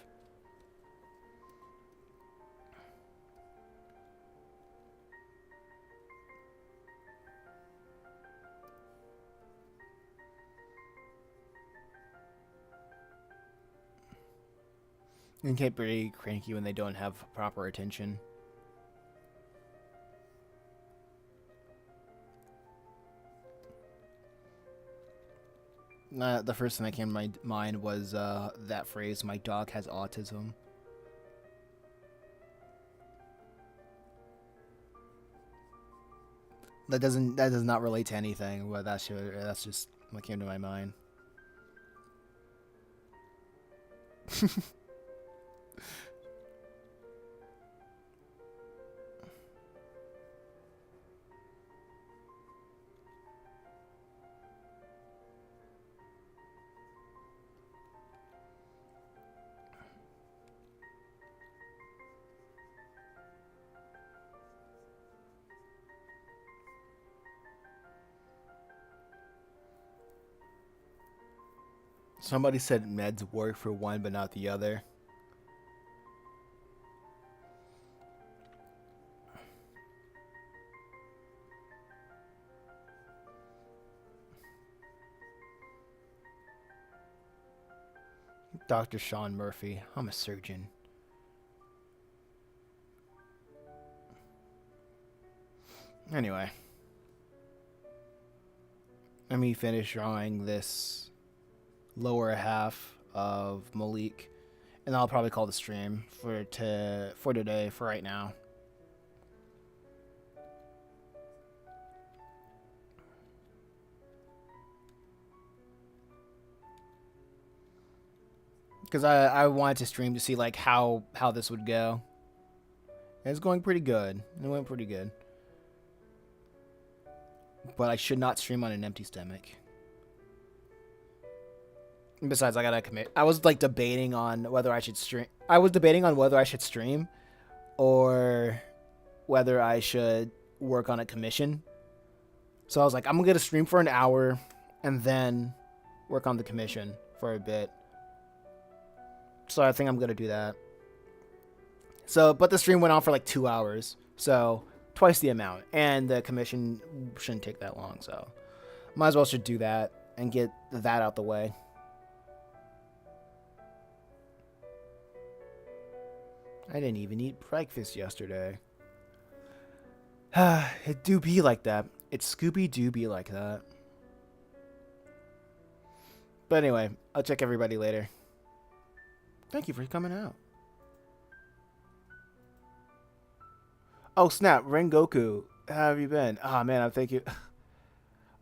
And get pretty cranky when they don't have proper attention. The first thing that came to my mind was that phrase, "My dog has autism." That does not relate to anything, but that's just what came to my mind. Somebody said meds work for one but not the other. Dr. Sean Murphy. I'm a surgeon. Anyway. Let me finish drawing this lower half of Malik. And I'll probably call the stream for today, for right now. Because I wanted to stream to see like how this would go. It's going pretty good. It went pretty good. But I should not stream on an empty stomach. Besides, I gotta commit. I was like debating on whether I should stream. I was debating on whether I should stream or whether I should work on a commission. So I was like, I'm gonna stream for an hour and then work on the commission for a bit. So I think I'm gonna do that. So, but the stream went on for like 2 hours, so twice the amount, and the commission shouldn't take that long. So, might as well should do that and get that out the way. I didn't even eat breakfast yesterday. It do be like that. It Scooby do be like that. But anyway, I'll check everybody later. Thank you for coming out. Oh snap, Rengoku, how have you been? Ah man, thank you.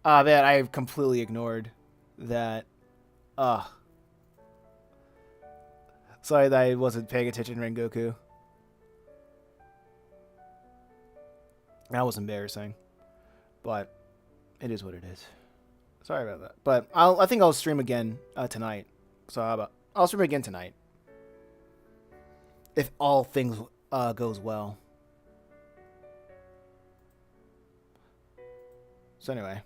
Ah man, I completely ignored that. Sorry that I wasn't paying attention, Rengoku. That was embarrassing, but it is what it is. Sorry about that. But I think I'll stream again tonight. So I'll stream again tonight if all things goes well. So anyway.